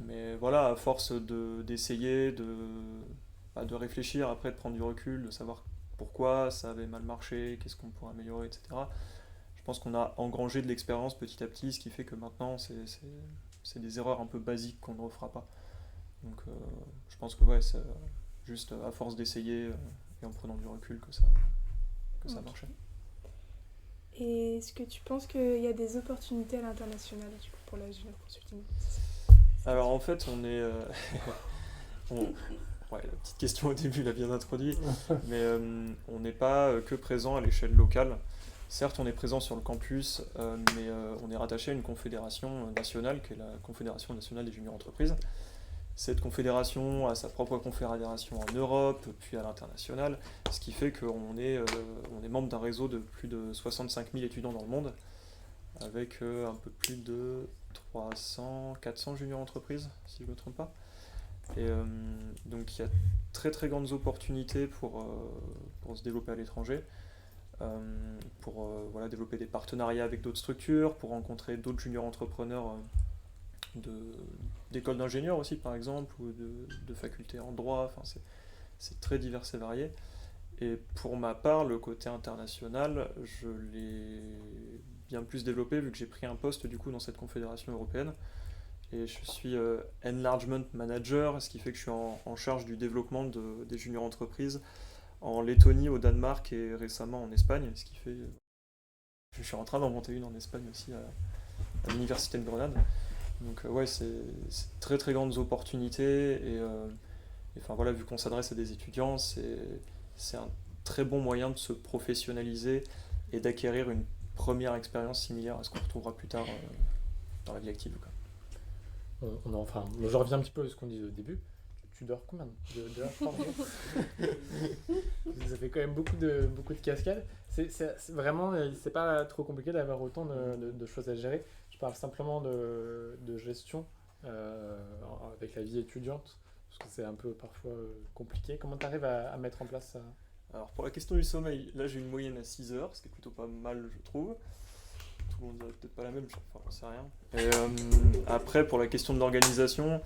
Mais voilà, à force d'essayer, de réfléchir, après de prendre du recul, de savoir pourquoi ça avait mal marché, qu'est-ce qu'on pourrait améliorer, etc. Je pense qu'on a engrangé de l'expérience petit à petit, ce qui fait que maintenant c'est des erreurs un peu basiques qu'on ne refera pas. Donc je pense que ouais, c'est juste à force d'essayer et en prenant du recul que ça marchait. Et est-ce que tu penses qu'il y a des opportunités à l'international du coup, pour la Junior Consulting ? Alors en fait, on est... ouais, la petite question au début l'a bien introduit, mais on n'est pas que présent à l'échelle locale. Certes, on est présent sur le campus, mais on est rattaché à une confédération nationale, qui est la Confédération nationale des juniors entreprises. Cette confédération a sa propre confédération en Europe, puis à l'international, ce qui fait qu'on est membre d'un réseau de plus de 65 000 étudiants dans le monde, avec un peu plus de 400 juniors entreprises, si je ne me trompe pas. Et donc il y a très très grandes opportunités pour se développer à l'étranger, pour développer des partenariats avec d'autres structures, pour rencontrer d'autres juniors entrepreneurs d'écoles d'ingénieurs aussi par exemple, ou de facultés en droit, c'est très divers et varié. Et pour ma part, le côté international, je l'ai bien plus développé vu que j'ai pris un poste du coup dans cette confédération européenne. Et je suis Enlargement Manager, ce qui fait que je suis en charge du développement des juniors entreprises en Lettonie, au Danemark et récemment en Espagne. Ce qui fait je suis en train d'en monter une en Espagne aussi à l'université de Grenade. Donc ouais, c'est très très grandes opportunités et enfin voilà, vu qu'on s'adresse à des étudiants, c'est un très bon moyen de se professionnaliser et d'acquérir une première expérience similaire à ce qu'on retrouvera plus tard dans la vie active, quoi. Je reviens un petit peu à ce qu'on disait au début. Tu dors combien d'heures par jour ? Ça fait quand même beaucoup de cascades. C'est vraiment, c'est pas trop compliqué d'avoir autant de choses à gérer. Je parle simplement de gestion avec la vie étudiante, parce que c'est un peu parfois compliqué. Comment tu arrives à mettre en place ça ? Alors pour la question du sommeil, là j'ai une moyenne à 6 heures, ce qui est plutôt pas mal je trouve. Tout le monde dirait peut-être pas la même, j'en sais rien. Et après pour la question de l'organisation,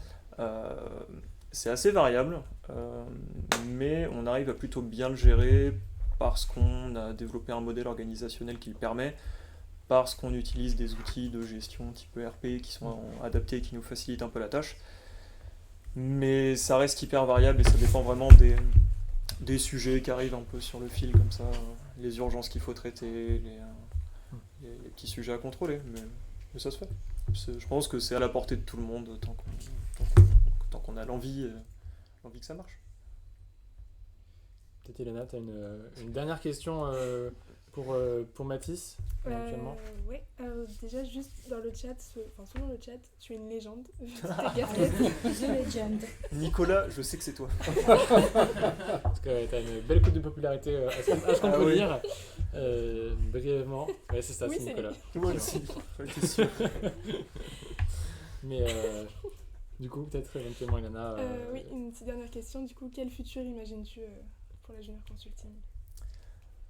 c'est assez variable, mais on arrive à plutôt bien le gérer parce qu'on a développé un modèle organisationnel qui le permet, parce qu'on utilise des outils de gestion type ERP qui sont adaptés et qui nous facilitent un peu la tâche. Mais ça reste hyper variable et ça dépend vraiment des sujets qui arrivent un peu sur le fil comme ça, les urgences qu'il faut traiter, les petits sujets à contrôler, mais ça se fait. Je pense que c'est à la portée de tout le monde tant qu'on a l'envie que ça marche. Peut-être Elena, tu as une dernière question pour Mathis, éventuellement. Oui, déjà juste dans le chat, selon le chat, tu es une légende. Vu toutes tes casquettes. The Legend. Nicolas, je sais que c'est toi. Parce que tu as une belle cote de popularité à ce qu'on peut oui. dire. Brièvement. Ouais, c'est ça, Oui, c'est c'est Nicolas. Moi aussi, j'en étais sûr. Mais du coup, peut-être éventuellement, Ilana. Oui, une petite dernière question. Du coup, quel futur imagines-tu pour la Junior Consulting?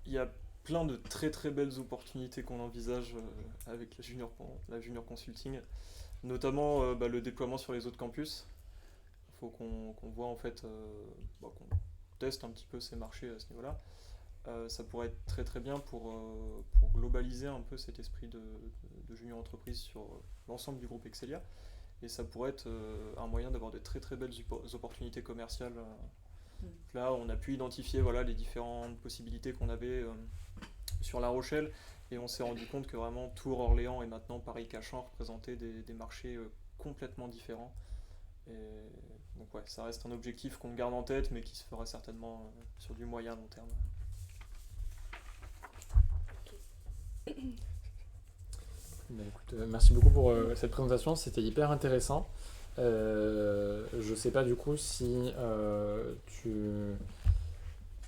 Il y a plein de très très belles opportunités qu'on envisage avec la junior Consulting, notamment le déploiement sur les autres campus. Il faut qu'on voit en fait, qu'on teste un petit peu ces marchés à ce niveau-là. Ça pourrait être très très bien pour globaliser un peu cet esprit de junior entreprise sur l'ensemble du groupe Excelia. Et ça pourrait être un moyen d'avoir de très très belles opportunités commerciales. Là, on a pu identifier les différentes possibilités qu'on avait sur La Rochelle, et on s'est rendu compte que vraiment Tours, Orléans et maintenant Paris-Cachan représentaient des marchés complètement différents. Et donc ça reste un objectif qu'on garde en tête, mais qui se fera certainement sur du moyen long terme. Écoute, merci beaucoup pour cette présentation, c'était hyper intéressant. Je sais pas du coup si tu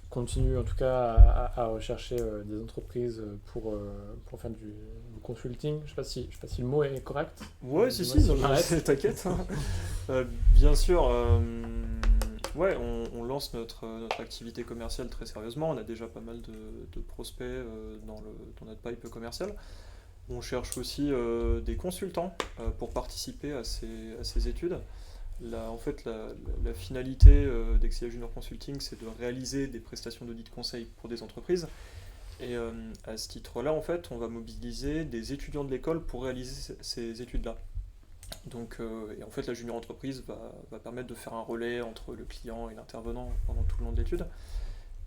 continues en tout cas à rechercher des entreprises pour faire du consulting. Je sais pas si le mot est correct. Ouais, Dis-moi si, t'inquiète. Bien sûr, on lance notre activité commerciale très sérieusement. On a déjà pas mal de prospects dans notre pipe commerciale. On cherche aussi des consultants pour participer à ces études. En fait, la finalité d'Excelia Junior Consulting, c'est de réaliser des prestations d'audit conseil pour des entreprises. Et à ce titre-là, en fait, on va mobiliser des étudiants de l'école pour réaliser ces études-là. Donc, et en fait, la junior entreprise va permettre de faire un relais entre le client et l'intervenant pendant tout le long de l'étude.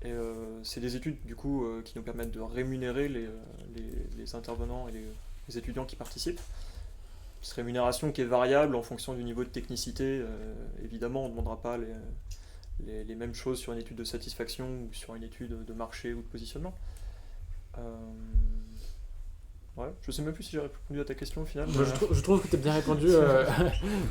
Et c'est des études du coup qui nous permettent de rémunérer les intervenants et les étudiants qui participent. Cette rémunération qui est variable en fonction du niveau de technicité. Évidemment, on ne demandera pas les mêmes choses sur une étude de satisfaction ou sur une étude de marché ou de positionnement. Je sais même plus si j'ai répondu à ta question au final. Je trouve que tu as bien répondu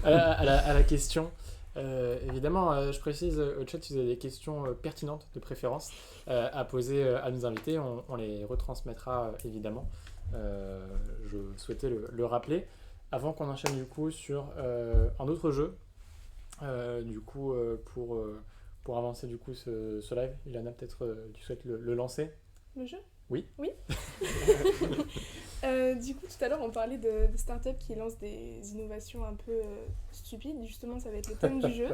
à la question. Évidemment, je précise au chat si vous avez des questions pertinentes de préférence à poser à nos invités, on les retransmettra évidemment. Je souhaitais le rappeler. Avant qu'on enchaîne du coup sur un autre jeu, du coup pour avancer du coup ce live, Ilana, peut-être tu souhaites le lancer? Le jeu? Oui. Du coup, tout à l'heure, on parlait de startups qui lancent des innovations un peu stupides. Justement, ça va être le thème du jeu.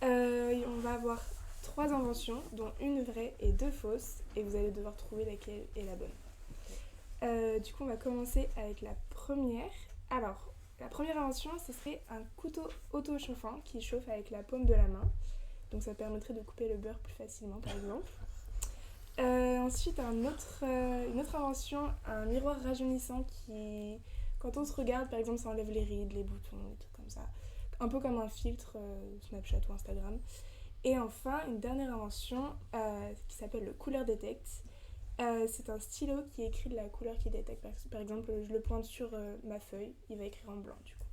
On va avoir 3 inventions, dont une vraie et 2 fausses, et vous allez devoir trouver laquelle est la bonne. Du coup, on va commencer avec la première. Alors, la première invention, ce serait un couteau auto-chauffant qui chauffe avec la paume de la main. Donc, ça permettrait de couper le beurre plus facilement, par exemple. Ensuite, une autre invention, un miroir rajeunissant qui, quand on se regarde, par exemple, ça enlève les rides, les boutons, des trucs comme ça. Un peu comme un filtre Snapchat ou Instagram. Et enfin, une dernière invention qui s'appelle le Couleur Detect. C'est un stylo qui écrit de la couleur qu'il détecte. Par exemple, je le pointe sur ma feuille, il va écrire en blanc, du coup,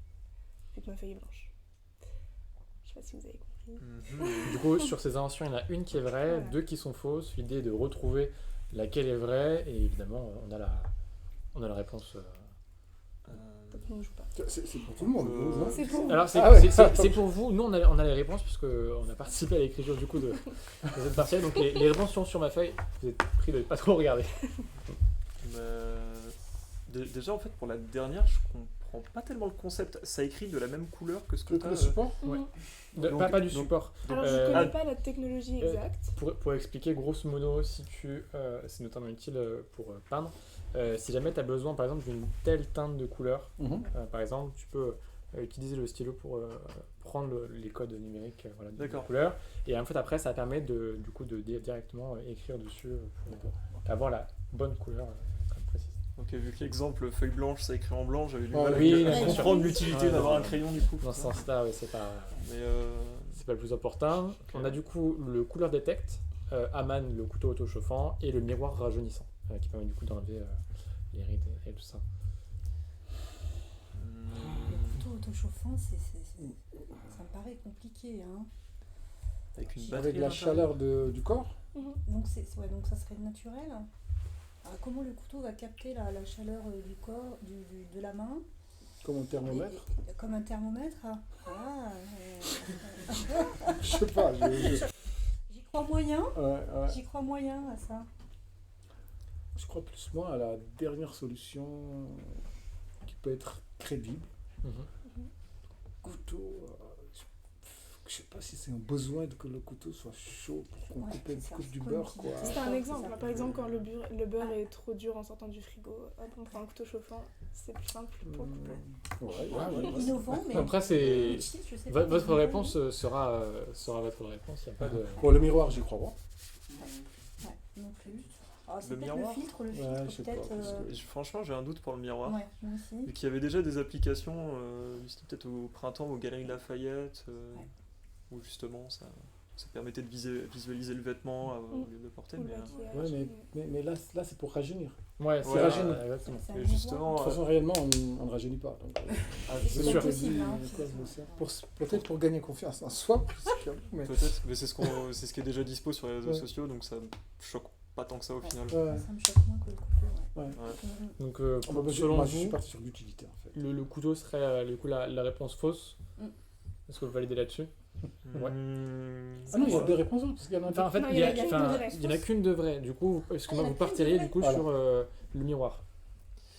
vu que ma feuille est blanche. Je sais pas si vous avez compris. Du coup, sur ces inventions, il y en a une qui est vraie, Voilà. 2 qui sont fausses. L'idée est de retrouver laquelle est vraie, et évidemment, on a la réponse. On ne joue pas. C'est pour tout le monde. non C'est pour vous. Alors, ouais. c'est pour vous. Nous, on a les réponses, puisqu'on a participé à l'écriture du coup de cette partielle. Donc, les réponses sont sur ma feuille. Vous êtes pris de ne pas trop regarder. Déjà, en fait, pour la dernière, je comprends pas tellement le concept. Ça écrit de la même couleur que ce que tu Le as. support Ouais. Mhm. Pas du support. Alors, je connais pas la technologie exacte. Pour expliquer, grosso modo, si c'est notamment utile pour peindre, si jamais tu as besoin, par exemple, d'une telle teinte de couleur, par exemple, tu peux utiliser le stylo pour prendre les codes numériques de D'accord. couleur. Et en fait, après, ça permet de directement écrire dessus pour avoir la bonne couleur comme précise. Ok, vu que l'exemple feuille blanche, ça écrit en blanc, j'avais du Oh, mal oui, à bien sûr. comprendre l'utilité Ouais, d'avoir ouais. un crayon du coup. Dans ce sens-là, oui, c'est pas le plus important. On a du coup le couleur détect, Aman, le couteau auto-chauffant, et le miroir rajeunissant. qui permet du coup d'enlever les rides et tout ça. Le couteau autochauffant, ça me paraît compliqué. Hein. Avec une Avec batterie Avec la à l'intérieur. chaleur du corps. Donc, donc ça serait naturel. Alors, comment le couteau va capter la chaleur du corps, de la main Comme un thermomètre. comme un thermomètre. Je sais pas. J'y crois moyen. Ouais. J'y crois moyen à ça. Je crois plus moi à la dernière solution qui peut être crédible. Couteau, je sais pas si c'est un besoin que le couteau soit chaud pour qu'on coupe une coupe du beurre, quoi. C'est un exemple. ça. Par exemple, quand le beurre est trop dur en sortant du frigo, hop, on prend un couteau chauffant, c'est plus simple pour couper. Ouais. Innovant, mais Après, c'est utile, je sais pas. votre réponse sera votre réponse. Il y a pas de. Bon, le miroir, j'y crois pas. Ouais, non plus. Alors, c'est Le peut-être miroir le filtre Ouais, je sais pas, peut-être. parce Franchement, j'ai un doute pour le miroir. Ouais, moi aussi. Vu qu'il y avait déjà des applications, c'était peut-être au printemps aux Galeries Lafayette, où justement ça permettait de visualiser le vêtement au lieu de le porter. Ou le Mais, maquillage. Ouais, mais là c'est pour rajeunir. Ouais, Ouais, rajeunit, exactement. C'est un mais miroir. justement, De toute façon, réellement, on ne rajeunit pas. Donc, C'est sûr. possible, hein, Quoi, c'est je me ça. sers. Peut-être pour gagner confiance en soi, mais peut-être, mais c'est ce qui est déjà dispo sur les réseaux Ouais. sociaux, donc ça me choque pas tant que ça au Ouais. final. ouais. Ça me choque moins que le couteau. Ouais. Ouais. Donc, Selon selon je suis vous, parti sur l'utilité en fait. le couteau serait du coup la réponse fausse. Mm. Est-ce que vous validez là-dessus? Ouais. Ah non, il y a deux réponses, parce qu'il y en a Enfin, en fait, Non, il y a, il y a qu'une enfin, de vraie. il y en a qu'une de vraie. Du coup, est-ce que Ah, il y en a vous qu'une partiriez de du coup vraie. sur le miroir?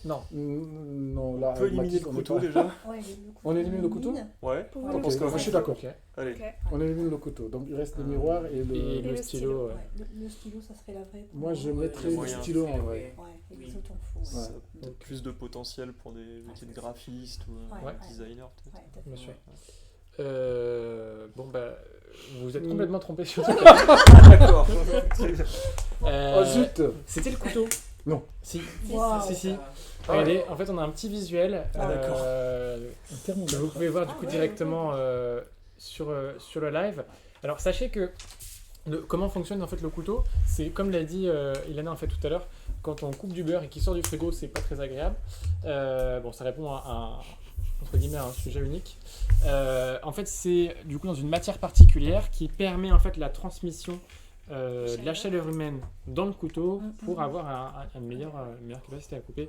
Non. Non, là, On peut avec éliminer Mathis, le on est couteau pas- déjà. Ouais, le couteau, On élimine le couteau élimine. Ouais. Pour Ouais. vous, Ok, le couteau, moi, je suis d'accord. Ok. Allez. Ok. On élimine le couteau. Donc il reste le miroir et le. Et Et le le stylo. stylo, ouais. Ouais, le stylo, ça serait la vraie. pour Moi, je moi. mettrais le le moyen. stylo en vrai. Ouais, les Oui. autres en faux. Ouais. Ça a peut-être plus de potentiel pour des métiers de graphiste ou Ouais. designer peut-être. Ouais, peut-être. Bien sûr. Ouais. Bon, bah, vous êtes Mm. complètement trompé sur D'accord. Oh zut. C'était le couteau. Non. Si. Waouh. Si. Ah ouais. Regardez, en fait, on a un petit visuel Ah, d'accord. Un que thermomètre. vous pouvez voir du Ah coup ouais, directement sur le live. Alors, sachez que comment fonctionne en fait le couteau, c'est comme l'a dit Ilana en fait tout à l'heure, quand on coupe du beurre et qu'il sort du frigo, c'est pas très agréable. Bon, ça répond à entre guillemets à un sujet unique. En fait, c'est du coup dans une matière particulière qui permet en fait la transmission de la chaleur humaine dans le couteau pour avoir une meilleure capacité à couper. Ouais,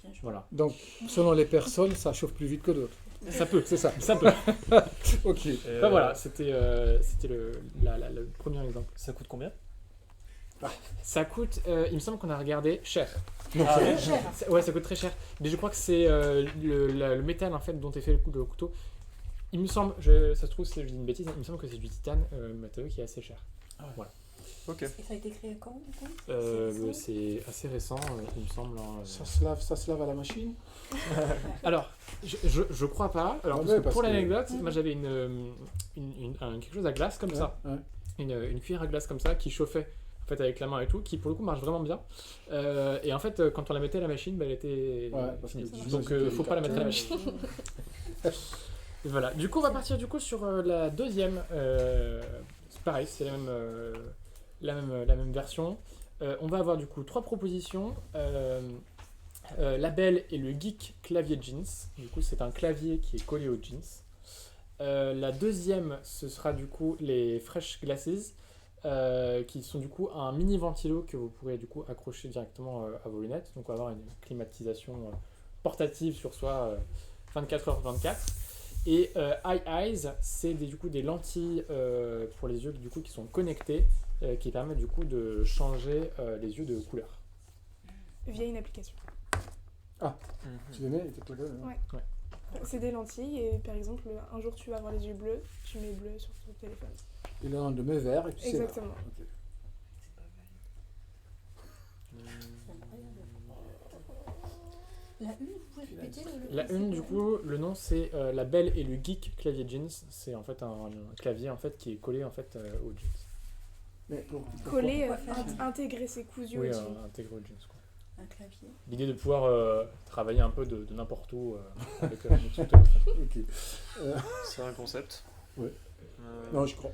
bien joué. Voilà. Donc, selon les personnes, ça chauffe plus vite que d'autres. Ça peut, C'est ça. ça peut. Ok. Enfin, voilà, c'était le premier exemple. Ça coûte combien? Ça coûte, il me semble qu'on a regardé, cher. Ah, Très cher. Ouais, ça coûte très cher. Mais je crois que c'est le métal en fait dont est fait le couteau. Il me semble, ça se trouve, je dis une bêtise, il me semble que c'est du titane, matériau qui est assez cher. Ok. Et ça a été créé quand, du coup? C'est assez récent, il me semble. Hein. Ça se lave à la machine. Alors, je crois pas. Alors, Ah parce ouais, que parce pour que- l'anecdote, moi j'avais quelque chose à glace comme ça. Ouais. Une cuillère à glace comme ça qui chauffait en fait avec la main et tout, qui pour le coup marche vraiment bien. Et en fait, quand on la mettait à la machine, bah, elle était Ouais, parce que finie. du Donc coup, faut pas la mettre à la machine. Et voilà. Du coup, on va partir du coup sur la deuxième. C'est pareil, c'est la même version. On va avoir du coup 3 propositions. La belle et le geek clavier jeans. Du coup, c'est un clavier qui est collé aux jeans. La deuxième, ce sera du coup les Fresh Glasses, qui sont du coup un mini ventilo que vous pourrez du coup accrocher directement à vos lunettes. Donc, on va avoir une climatisation portative sur soi 24h/24. Et Eye Eyes, c'est du coup des lentilles pour les yeux du coup qui sont connectées, qui permettent du coup de changer les yeux de couleur. Via une application. Tu les mets et tu te regardes. Ouais. C'est des lentilles et par exemple, un jour tu vas avoir les yeux bleus, tu mets bleu sur ton téléphone. Et le lendemain vert et puis c'est vert. Exactement. Ok. La une, vous pouvez répéter La une, du coup, le nom c'est La Belle et le Geek Clavier Jeans. C'est en fait un clavier en fait qui est collé en fait aux jeans. Mais Coller, Pourquoi faire intégrer ses cousus Oui, au-dessus. intégré aux jeans. Quoi. Un clavier. L'idée de pouvoir travailler un peu de n'importe où avec son téléphone. Ok. C'est un concept. Ouais. Euh, Non, je crois.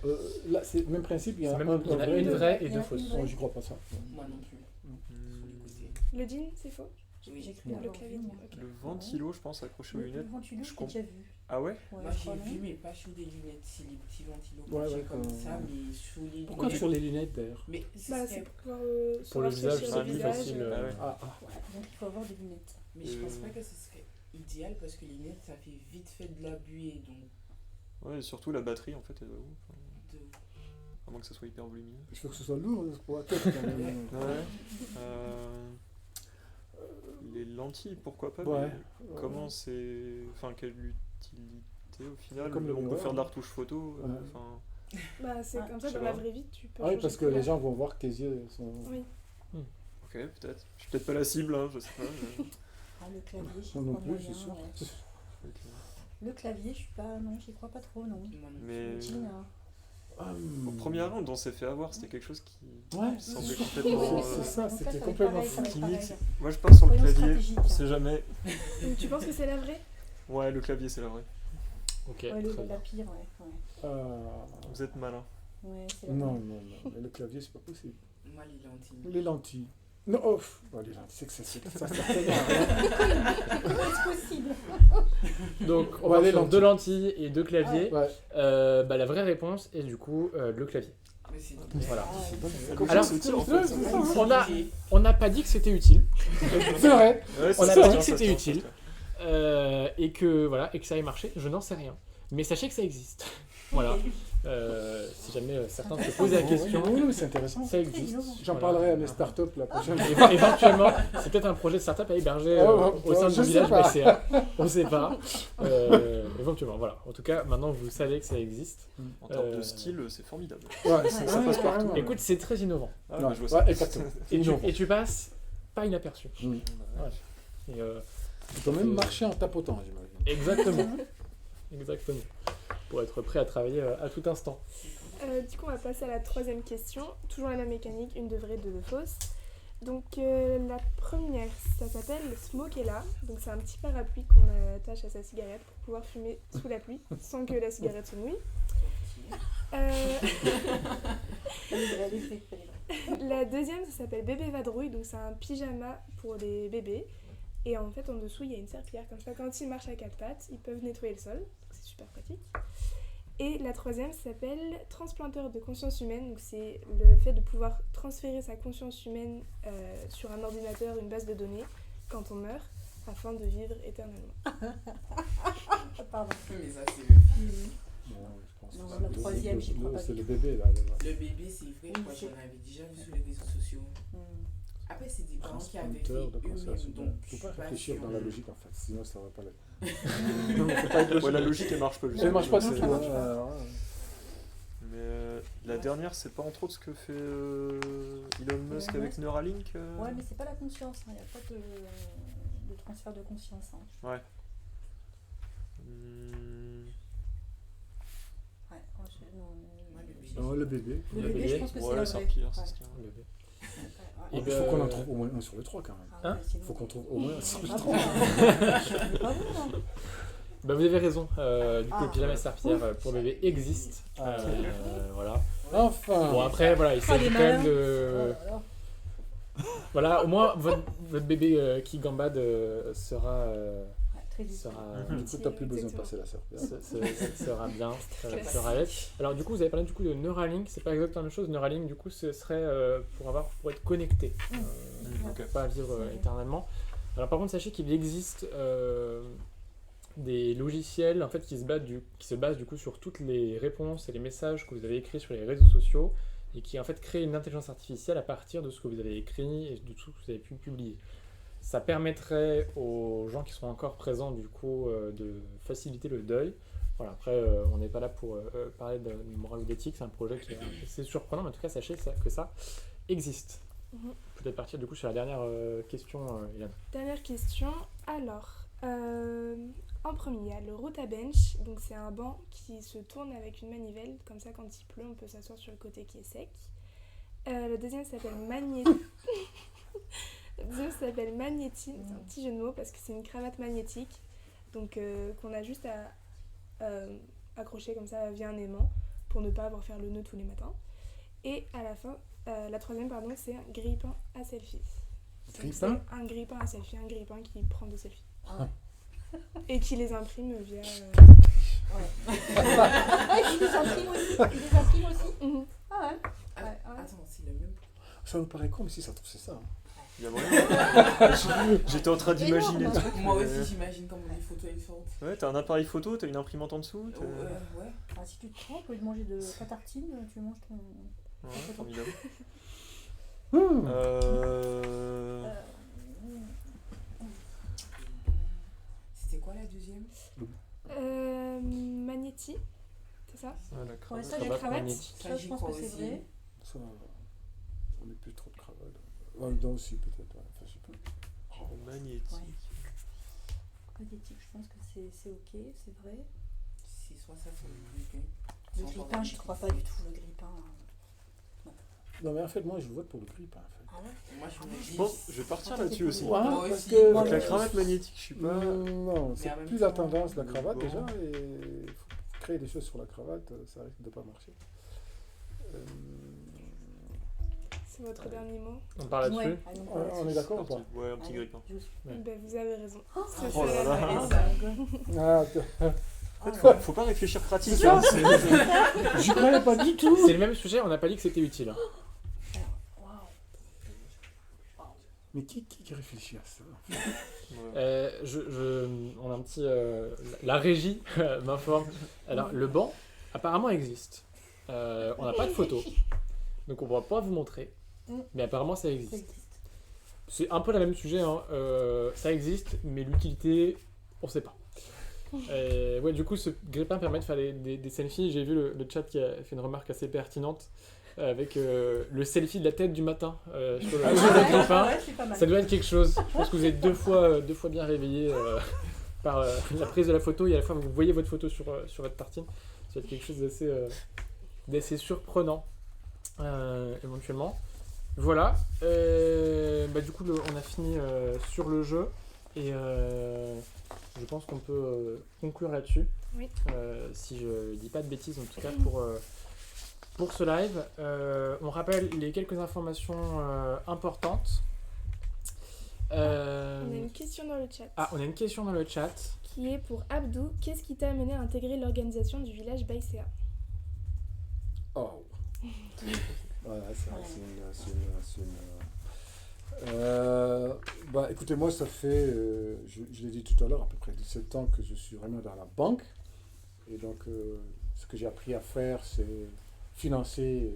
Là, c'est le même principe. Il y, C'est a même- un il y en a vrai une et vraie et Il y en deux a fausses. une vraie. Non, j'y crois pas ça. Moi non plus. hmm, Le jean, c'est faux? Oui. J'ai cru Le l'avoir clavier, vu, moi. ok. Le ventilo, je pense, accroché aux Le lunettes. ventilo, je je l'ai comp- déjà vu. Ah ouais? Ouais, Moi je j'ai crois, non vu, mais pas sous des lunettes, c'est les petits ventilos Ouais, penchés ouais, comme comme- ça, mais sous les Pourquoi lunettes. sur les lunettes d'ailleurs? Mais ce Bah, serait- c'est pour pouvoir se Pour le visage, rafraîchir c'est le plus visage. facile. Ah ouais. Ah, Ouais, donc il faut avoir des lunettes. Mais je pense pas que ce serait idéal parce que les lunettes ça fait vite fait de la buée donc Ouais, et surtout la batterie, en fait, elle va où? Enfin, de... à moins que ça soit hyper volumineux. je veux que ce soit lourd pour la tête quand même. Ouais. Les lentilles, pourquoi pas, Ouais. mais comment c'est. Enfin, quelle utilité au final? Comme le On peut miroir. faire de la retouche photo. Ouais. Enfin, Bah, c'est Ah, comme je ça, sais dans la pas. vraie vie, tu peux Ah oui, changer parce de que les couleur. gens vont voir que tes yeux sont. Oui. ok, peut-être. Je suis peut-être pas la cible, hein, je sais pas. Ah, le clavier, j'y Moi non crois plus, moyen, c'est sûr. ouais. Ok. Le clavier, je suis pas. Non, j'y crois pas trop, non. Moi non plus. Mais Le jean, au premier round, on s'est fait avoir, c'était quelque chose qui Ouais, semblait Oui, complètement. c'est ça, donc là, c'était ça va être complètement pareil, ça va être limite. pareil. Moi, je pars sur le Soyons clavier, stratégiques. on sait jamais. Donc, tu penses que c'est la vraie? Ouais, le clavier, c'est la vraie. Ok, Ouais, très la bien. pire, ouais. Vous êtes malin. Ouais, c'est la Non, pire. non, non. Mais le clavier, c'est pas possible. Moi les lentilles. Les lentilles. Non, oh, les lentilles, c'est que ça sert tellement à rien. Comment est-ce possible? Donc, on Ouais, va les sur lentilles. deux lentilles et deux claviers. Ouais. Bah, la vraie réponse est du coup le clavier. Mais c'est Voilà. Ah, C'est pas- Comment Alors, c'est utile, en ouais, fait? c'est ça. On a- On n'a pas dit que c'était utile. C'est vrai. Ouais, On a ça pas se dit que tient, ça c'était se utile. tient. Et que voilà, et que ça ait marché, je n'en sais rien. Mais sachez que ça existe. Voilà. Si jamais certains se posent la question, Oui, oui, c'est intéressant. ça existe. innovant. J'en Voilà. parlerai à mes startups la prochaine. Éventuellement, c'est peut-être un projet de startup à héberger au sein de je mon sais village pas. BCA. On ne sait pas. Éventuellement, voilà. En tout cas, maintenant vous savez que ça existe. En termes de style, c'est formidable. Ouais, Ça ouais, passe partout. carrément. Écoute, c'est très innovant. Ah, Ouais, bah, je vois ça. ouais, exactement. Et tu passes pas inaperçu. Mm. Et, Tu peux même marcher en tapotant, j'imagine. exactement. Exactement. Pour être prêt à travailler à tout instant. Du coup, on va passer à la troisième question. Toujours la même mécanique, une de vraie, deux de fausse. Donc, la première, ça s'appelle Smokella. Donc, c'est un petit parapluie qu'on attache à sa cigarette pour pouvoir fumer sous la pluie sans que la cigarette se mouille. La deuxième, ça s'appelle Bébé Vadrouille. Donc, c'est un pyjama pour les bébés. Et en fait, en dessous, il y a une serpillière. Comme ça, quand ils marchent à quatre pattes, ils peuvent nettoyer le sol. Donc, c'est super pratique. Et la troisième s'appelle Transplanteur de conscience humaine. Donc c'est le fait de pouvoir transférer sa conscience humaine sur un ordinateur, une base de données, quand on meurt, afin de vivre éternellement. Pardon. Mais ça c'est le film. Non, je pense Non, que la c'est le- troisième, le- j'y crois le- pas C'est du le tout. bébé, là. Le bébé c'est vrai, Oui, moi c'est- j'en avais déjà vu sur les réseaux sociaux. Après c'est des parents qui avaient fait Transplanteur de conscience eux-mêmes humaine. donc Faut je suis pas pas réfléchir sûre. dans la logique en fait, sinon ça va pas aller. Ouais, la logique, elle marche pas. Elle marche pas du C'est- tout. marche pas. Mais la dernière, c'est pas entre autres ce que fait Elon Musk avec Musk. Neuralink Ouais, mais c'est pas la conscience, il n'y a pas de transfert de conscience. Hein. Ouais. Hmm, Ouais, moi, Ouais, le bébé. Non, le bébé. Le Le bébé, bébé, je pense que c'est ouais, la c'est vraie. pire, c'est Ouais. ce qu'il y a. Le bébé. Ouais, Et Il ouais. faut qu'on en ben, trouve au moins un sur les trois quand même. Ah, Hein ouais, sinon- Il faut qu'on trouve au moins un sur les Ah trois. bon, c'est pas bon, hein. Bah, vous avez raison. Du coup, Ah. le pyjama serpillière pour bébé existe. Ah. Voilà. Enfin. Bon, après, voilà, il s'agit les quand même malins. de. Oh là là. Voilà, au moins, votre bébé qui gambade sera. Ouais, très utile. sera Du coup, t'as plus besoin de Exactement. passer la serpillère. sera bien, Classique. sera être. Alors du coup, vous avez parlé du coup de Neuralink, c'est pas exactement la même chose. Neuralink, du coup, ce serait pour être connecté, Ok. pas vivre C'est vrai. éternellement. Alors par contre, sachez qu'il existe des logiciels en fait qui se basent du coup sur toutes les réponses et les messages que vous avez écrits sur les réseaux sociaux et qui en fait créent une intelligence artificielle à partir de ce que vous avez écrit et de tout ce que vous avez pu publier. Ça permettrait aux gens qui sont encore présents du coup de faciliter le deuil. Voilà, après, on n'est pas là pour parler de morale ou d'éthique, c'est un projet qui est assez surprenant, mais en tout cas, sachez que ça existe. Mhm. Peut-être partir du coup sur la dernière question, Hélène. Dernière question. Alors, en premier, il y a le Rotabench. Donc, c'est un banc qui se tourne avec une manivelle. Comme ça, quand il pleut, on peut s'asseoir sur le côté qui est sec. Le deuxième s'appelle Le deuxième s'appelle Magnétine. C'est un petit jeu de mots parce que c'est une cravate magnétique. Donc, qu'on a juste à accrocher comme ça via un aimant pour ne pas avoir à faire le nœud tous les matins. Et à la fin, la troisième, pardon, c'est un grille-pain à selfie. Grille-pain? C'est un grille-pain à selfie, un grille-pain qui prend des selfies. Et qui les imprime via... Ah, il les imprime aussi. Mhm. Ah ouais. Attends, c'est le même. Ça nous paraît con, mais si ça trouve, c'est ça. Hein. Il y a moyen. J'étais en train d'imaginer le Énorme. truc. Moi mais- aussi, j'imagine comment les photos elles sortent. Ouais, t'as un appareil photo, t'as une imprimante en dessous. t'as- Ouais. Ah, si tu te trompes, au lieu de manger de ta tartine, tu manges ton. Ouais, formidable. Hmm. C'était quoi la deuxième? Magnéti, c'est ça? Ouais, la Ouais, cravate. ça, Cravate les cravates, magnétique. ça, je j'y pense crois que c'est aussi. vrai. Ça, on met plus trop de cravates. Ouais, non, aussi, peut-être. Ouais. Enfin, je sais pas. Magnétique. Magnétique, je pense que c'est ok, c'est vrai. C'est soit ça, soit le grille-pain. Le grille-pain, j'y crois pas du tout, le grille-pain. Non, mais en fait, moi, je vote pour le grille-pain. En fait. Ah ouais. Moi, je me dis. Je pense, je vais partir là-dessus aussi. Ouais, Moi parce aussi. que. Donc la cravate magnétique, je suis pas. Non, c'est Mais en même plus la temps, tendance de la cravate bon. déjà, et il faut créer des choses sur la cravate, ça risque de ne pas marcher. C'est votre dernier mot. On parle là-dessus. Ah, donc, On est d'accord ou pas? Ouais, un petit grille-pain. Ouais. Ben, vous avez raison. C'est Oh là ça, là. ça. Ah, En fait, faut pas réfléchir pratique. C'est ça. hein, c'est- j'y croyais pas du tout! C'est le même sujet, on n'a pas dit que c'était utile. Mais qui réfléchit à ça? Ouais. On a un petit. La régie m'informe. Alors, le banc, apparemment, existe. On n'a pas de photo. Donc, on ne pourra pas vous montrer. Mais apparemment, ça Ça existe. existe. C'est un peu le même sujet. Hein. Ça existe, mais l'utilité, on ne sait pas. Ouais, du coup, ce grille-pain permet de faire des selfies. J'ai vu le chat qui a fait une remarque assez pertinente avec le selfie de la tête du matin sur le grille-pain. Ouais, c'est pas mal. Ça doit être quelque chose. Je pense que vous êtes deux fois bien réveillé par la prise de la photo et à la fois vous voyez votre photo sur votre tartine. Ça doit être quelque chose d'assez surprenant éventuellement. Voilà. Du coup, on a fini sur le jeu et je pense qu'on peut conclure là-dessus. Oui. Si je dis pas de bêtises, en tout cas pour ce live. On rappelle les quelques informations importantes. On a une question dans le chat. On a une question dans le chat. Qui est pour Abdou. Qu'est-ce qui t'a amené à intégrer l'organisation du village Baïséa? Oh! Voilà, c'est écoutez, moi, ça fait, je l'ai dit tout à l'heure, à peu près 17 ans que je suis vraiment dans la banque. Et donc, ce que j'ai appris à faire, c'est financer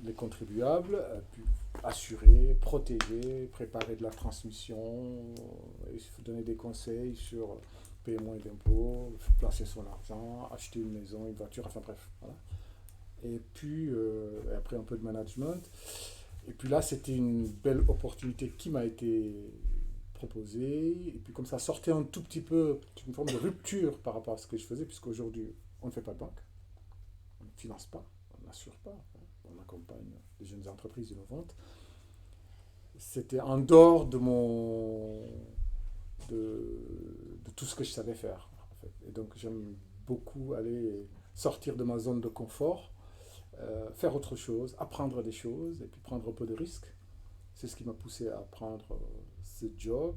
les contribuables, puis assurer, protéger, préparer de la transmission, donner des conseils sur payer moins d'impôts, placer son argent, acheter une maison, une voiture, enfin bref. Voilà. Et puis, après un peu de management. Et puis là, c'était une belle opportunité qui m'a été proposée. Et puis comme ça sortait un tout petit peu, une forme de rupture par rapport à ce que je faisais, puisqu'aujourd'hui, on ne fait pas de banque, on ne finance pas, on n'assure pas, on accompagne les jeunes entreprises innovantes. C'était en dehors de tout ce que je savais faire. En fait. Et donc j'aime beaucoup aller sortir de ma zone de confort, faire autre chose, apprendre des choses et puis prendre un peu de risques. C'est ce qui m'a poussé à prendre ce job.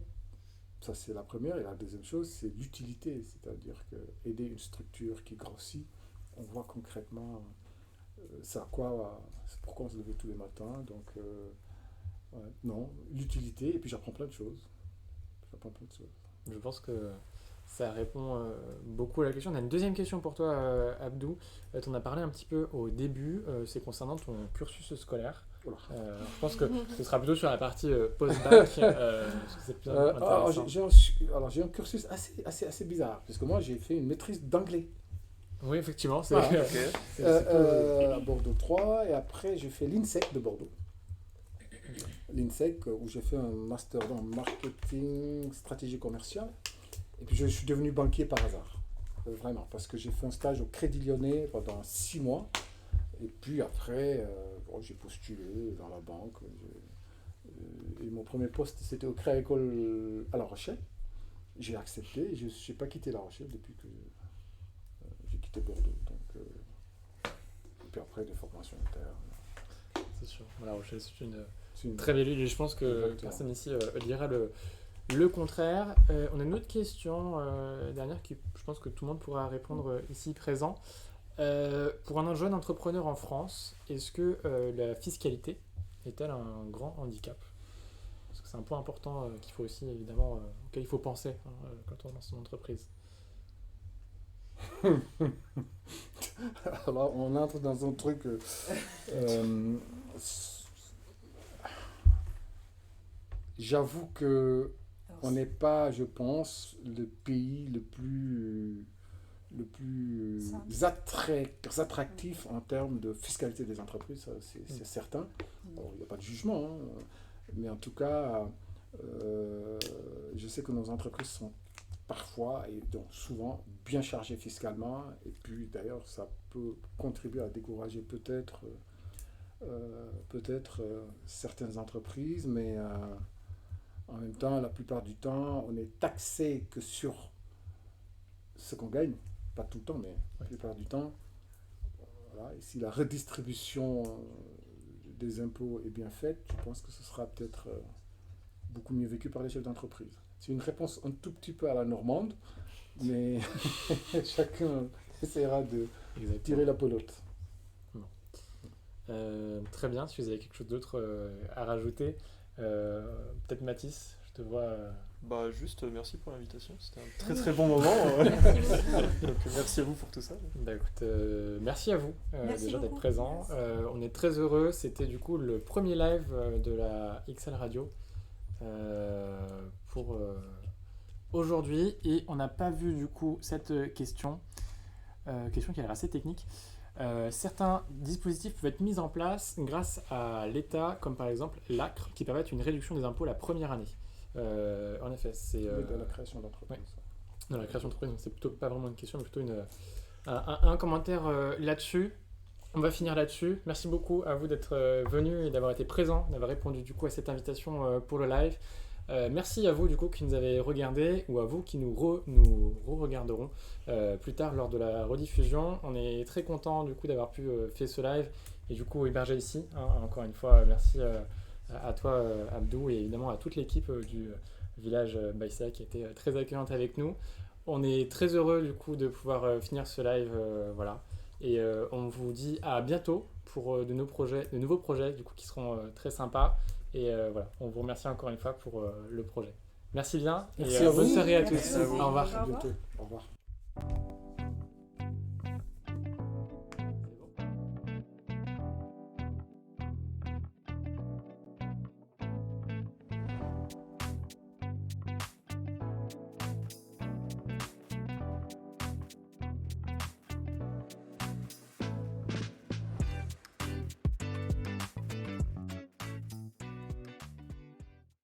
Ça, c'est la première. Et la deuxième chose, c'est l'utilité. C'est-à-dire que aider une structure qui grossit, on voit concrètement c'est pourquoi on se levait tous les matins. Donc, non, l'utilité. Et puis, j'apprends plein de choses. Je pense que ça répond beaucoup à la question. On a une deuxième question pour toi, Abdou. Tu en as parlé un petit peu au début. C'est concernant ton cursus scolaire. Je pense que ce sera plutôt sur la partie post-bac. Parce que c'est plus intéressant. J'ai un cursus assez bizarre. Parce que moi, j'ai fait une maîtrise d'anglais. Oui, effectivement. C'est, Voilà. c'est À Bordeaux 3. Et après, j'ai fait l'INSEC de Bordeaux. L'INSEC, où j'ai fait un master dans marketing, stratégie commerciale. Et puis je suis devenu banquier par hasard. Vraiment, parce que j'ai fait un stage au Crédit Lyonnais pendant 6 mois. Et puis après, j'ai postulé dans la banque. Et mon premier poste, c'était au Crédit Agricole à La Rochelle. J'ai accepté. Je n'ai pas quitté La Rochelle depuis que j'ai quitté Bordeaux. Donc, et puis après, des formations internes. c'est sûr. La Rochelle, c'est une C'est une- très belle ville et je pense que Exactement. personne ici dira le contraire. On a une autre question dernière qui, je pense que tout le monde pourra répondre ici présent. Pour un jeune entrepreneur en France, est-ce que la fiscalité est-elle un grand handicap? Parce que c'est un point important qu'il faut aussi, évidemment, auquel il faut penser quand on lance son entreprise. Alors, on entre dans un truc. J'avoue que on n'est pas, je pense, le pays le plus attractif en termes de fiscalité des entreprises, ça, c'est certain. Bon, il n'y a pas de jugement, hein, mais en tout cas, je sais que nos entreprises sont parfois et donc souvent bien chargées fiscalement, et puis d'ailleurs ça peut contribuer à décourager peut-être certaines entreprises, mais en même temps, la plupart du temps, on est taxé que sur ce qu'on gagne, pas tout le temps, mais la plupart du temps. Voilà. Et si la redistribution des impôts est bien faite, je pense que ce sera peut-être beaucoup mieux vécu par les chefs d'entreprise. C'est une réponse un tout petit peu à la normande, mais chacun essaiera de tirer la pelote. Très bien, si vous avez quelque chose d'autre à rajouter, peut-être Mathis, je te vois. Bah juste merci pour l'invitation, c'était un très très bon moment. Donc merci à vous pour tout ça. Bah écoute, merci à vous Merci déjà d'être beaucoup. présents. On est très heureux, c'était du coup le premier live de la XL Radio pour aujourd'hui et on n'a pas vu du coup cette question qui a l'air assez technique. Certains dispositifs peuvent être mis en place grâce à l'État, comme par exemple l'ACRE, qui permettent une réduction des impôts la première année. En effet, c'est De la création d'entreprise. dans la création d'entreprise, donc c'est plutôt pas vraiment une question, mais plutôt un commentaire là-dessus. On va finir là-dessus. Merci beaucoup à vous d'être venus et d'avoir été présents, d'avoir répondu du coup à cette invitation pour le live. Merci à vous du coup qui nous avez regardé ou à vous qui nous re-regarderont plus tard lors de la rediffusion. On est très content du coup d'avoir pu faire ce live et du coup héberger ici. Encore une fois, merci à toi Abdou et évidemment à toute l'équipe du village Baïsa qui a été très accueillante avec nous. On est très heureux du coup de pouvoir finir ce live, voilà. Et on vous dit à bientôt pour de nouveaux projets du coup qui seront très sympas. Et voilà, on vous remercie encore une fois pour le projet. Merci bien Merci et à vous. bonne soirée à tous. Merci à vous. Au revoir. À bientôt. Au revoir.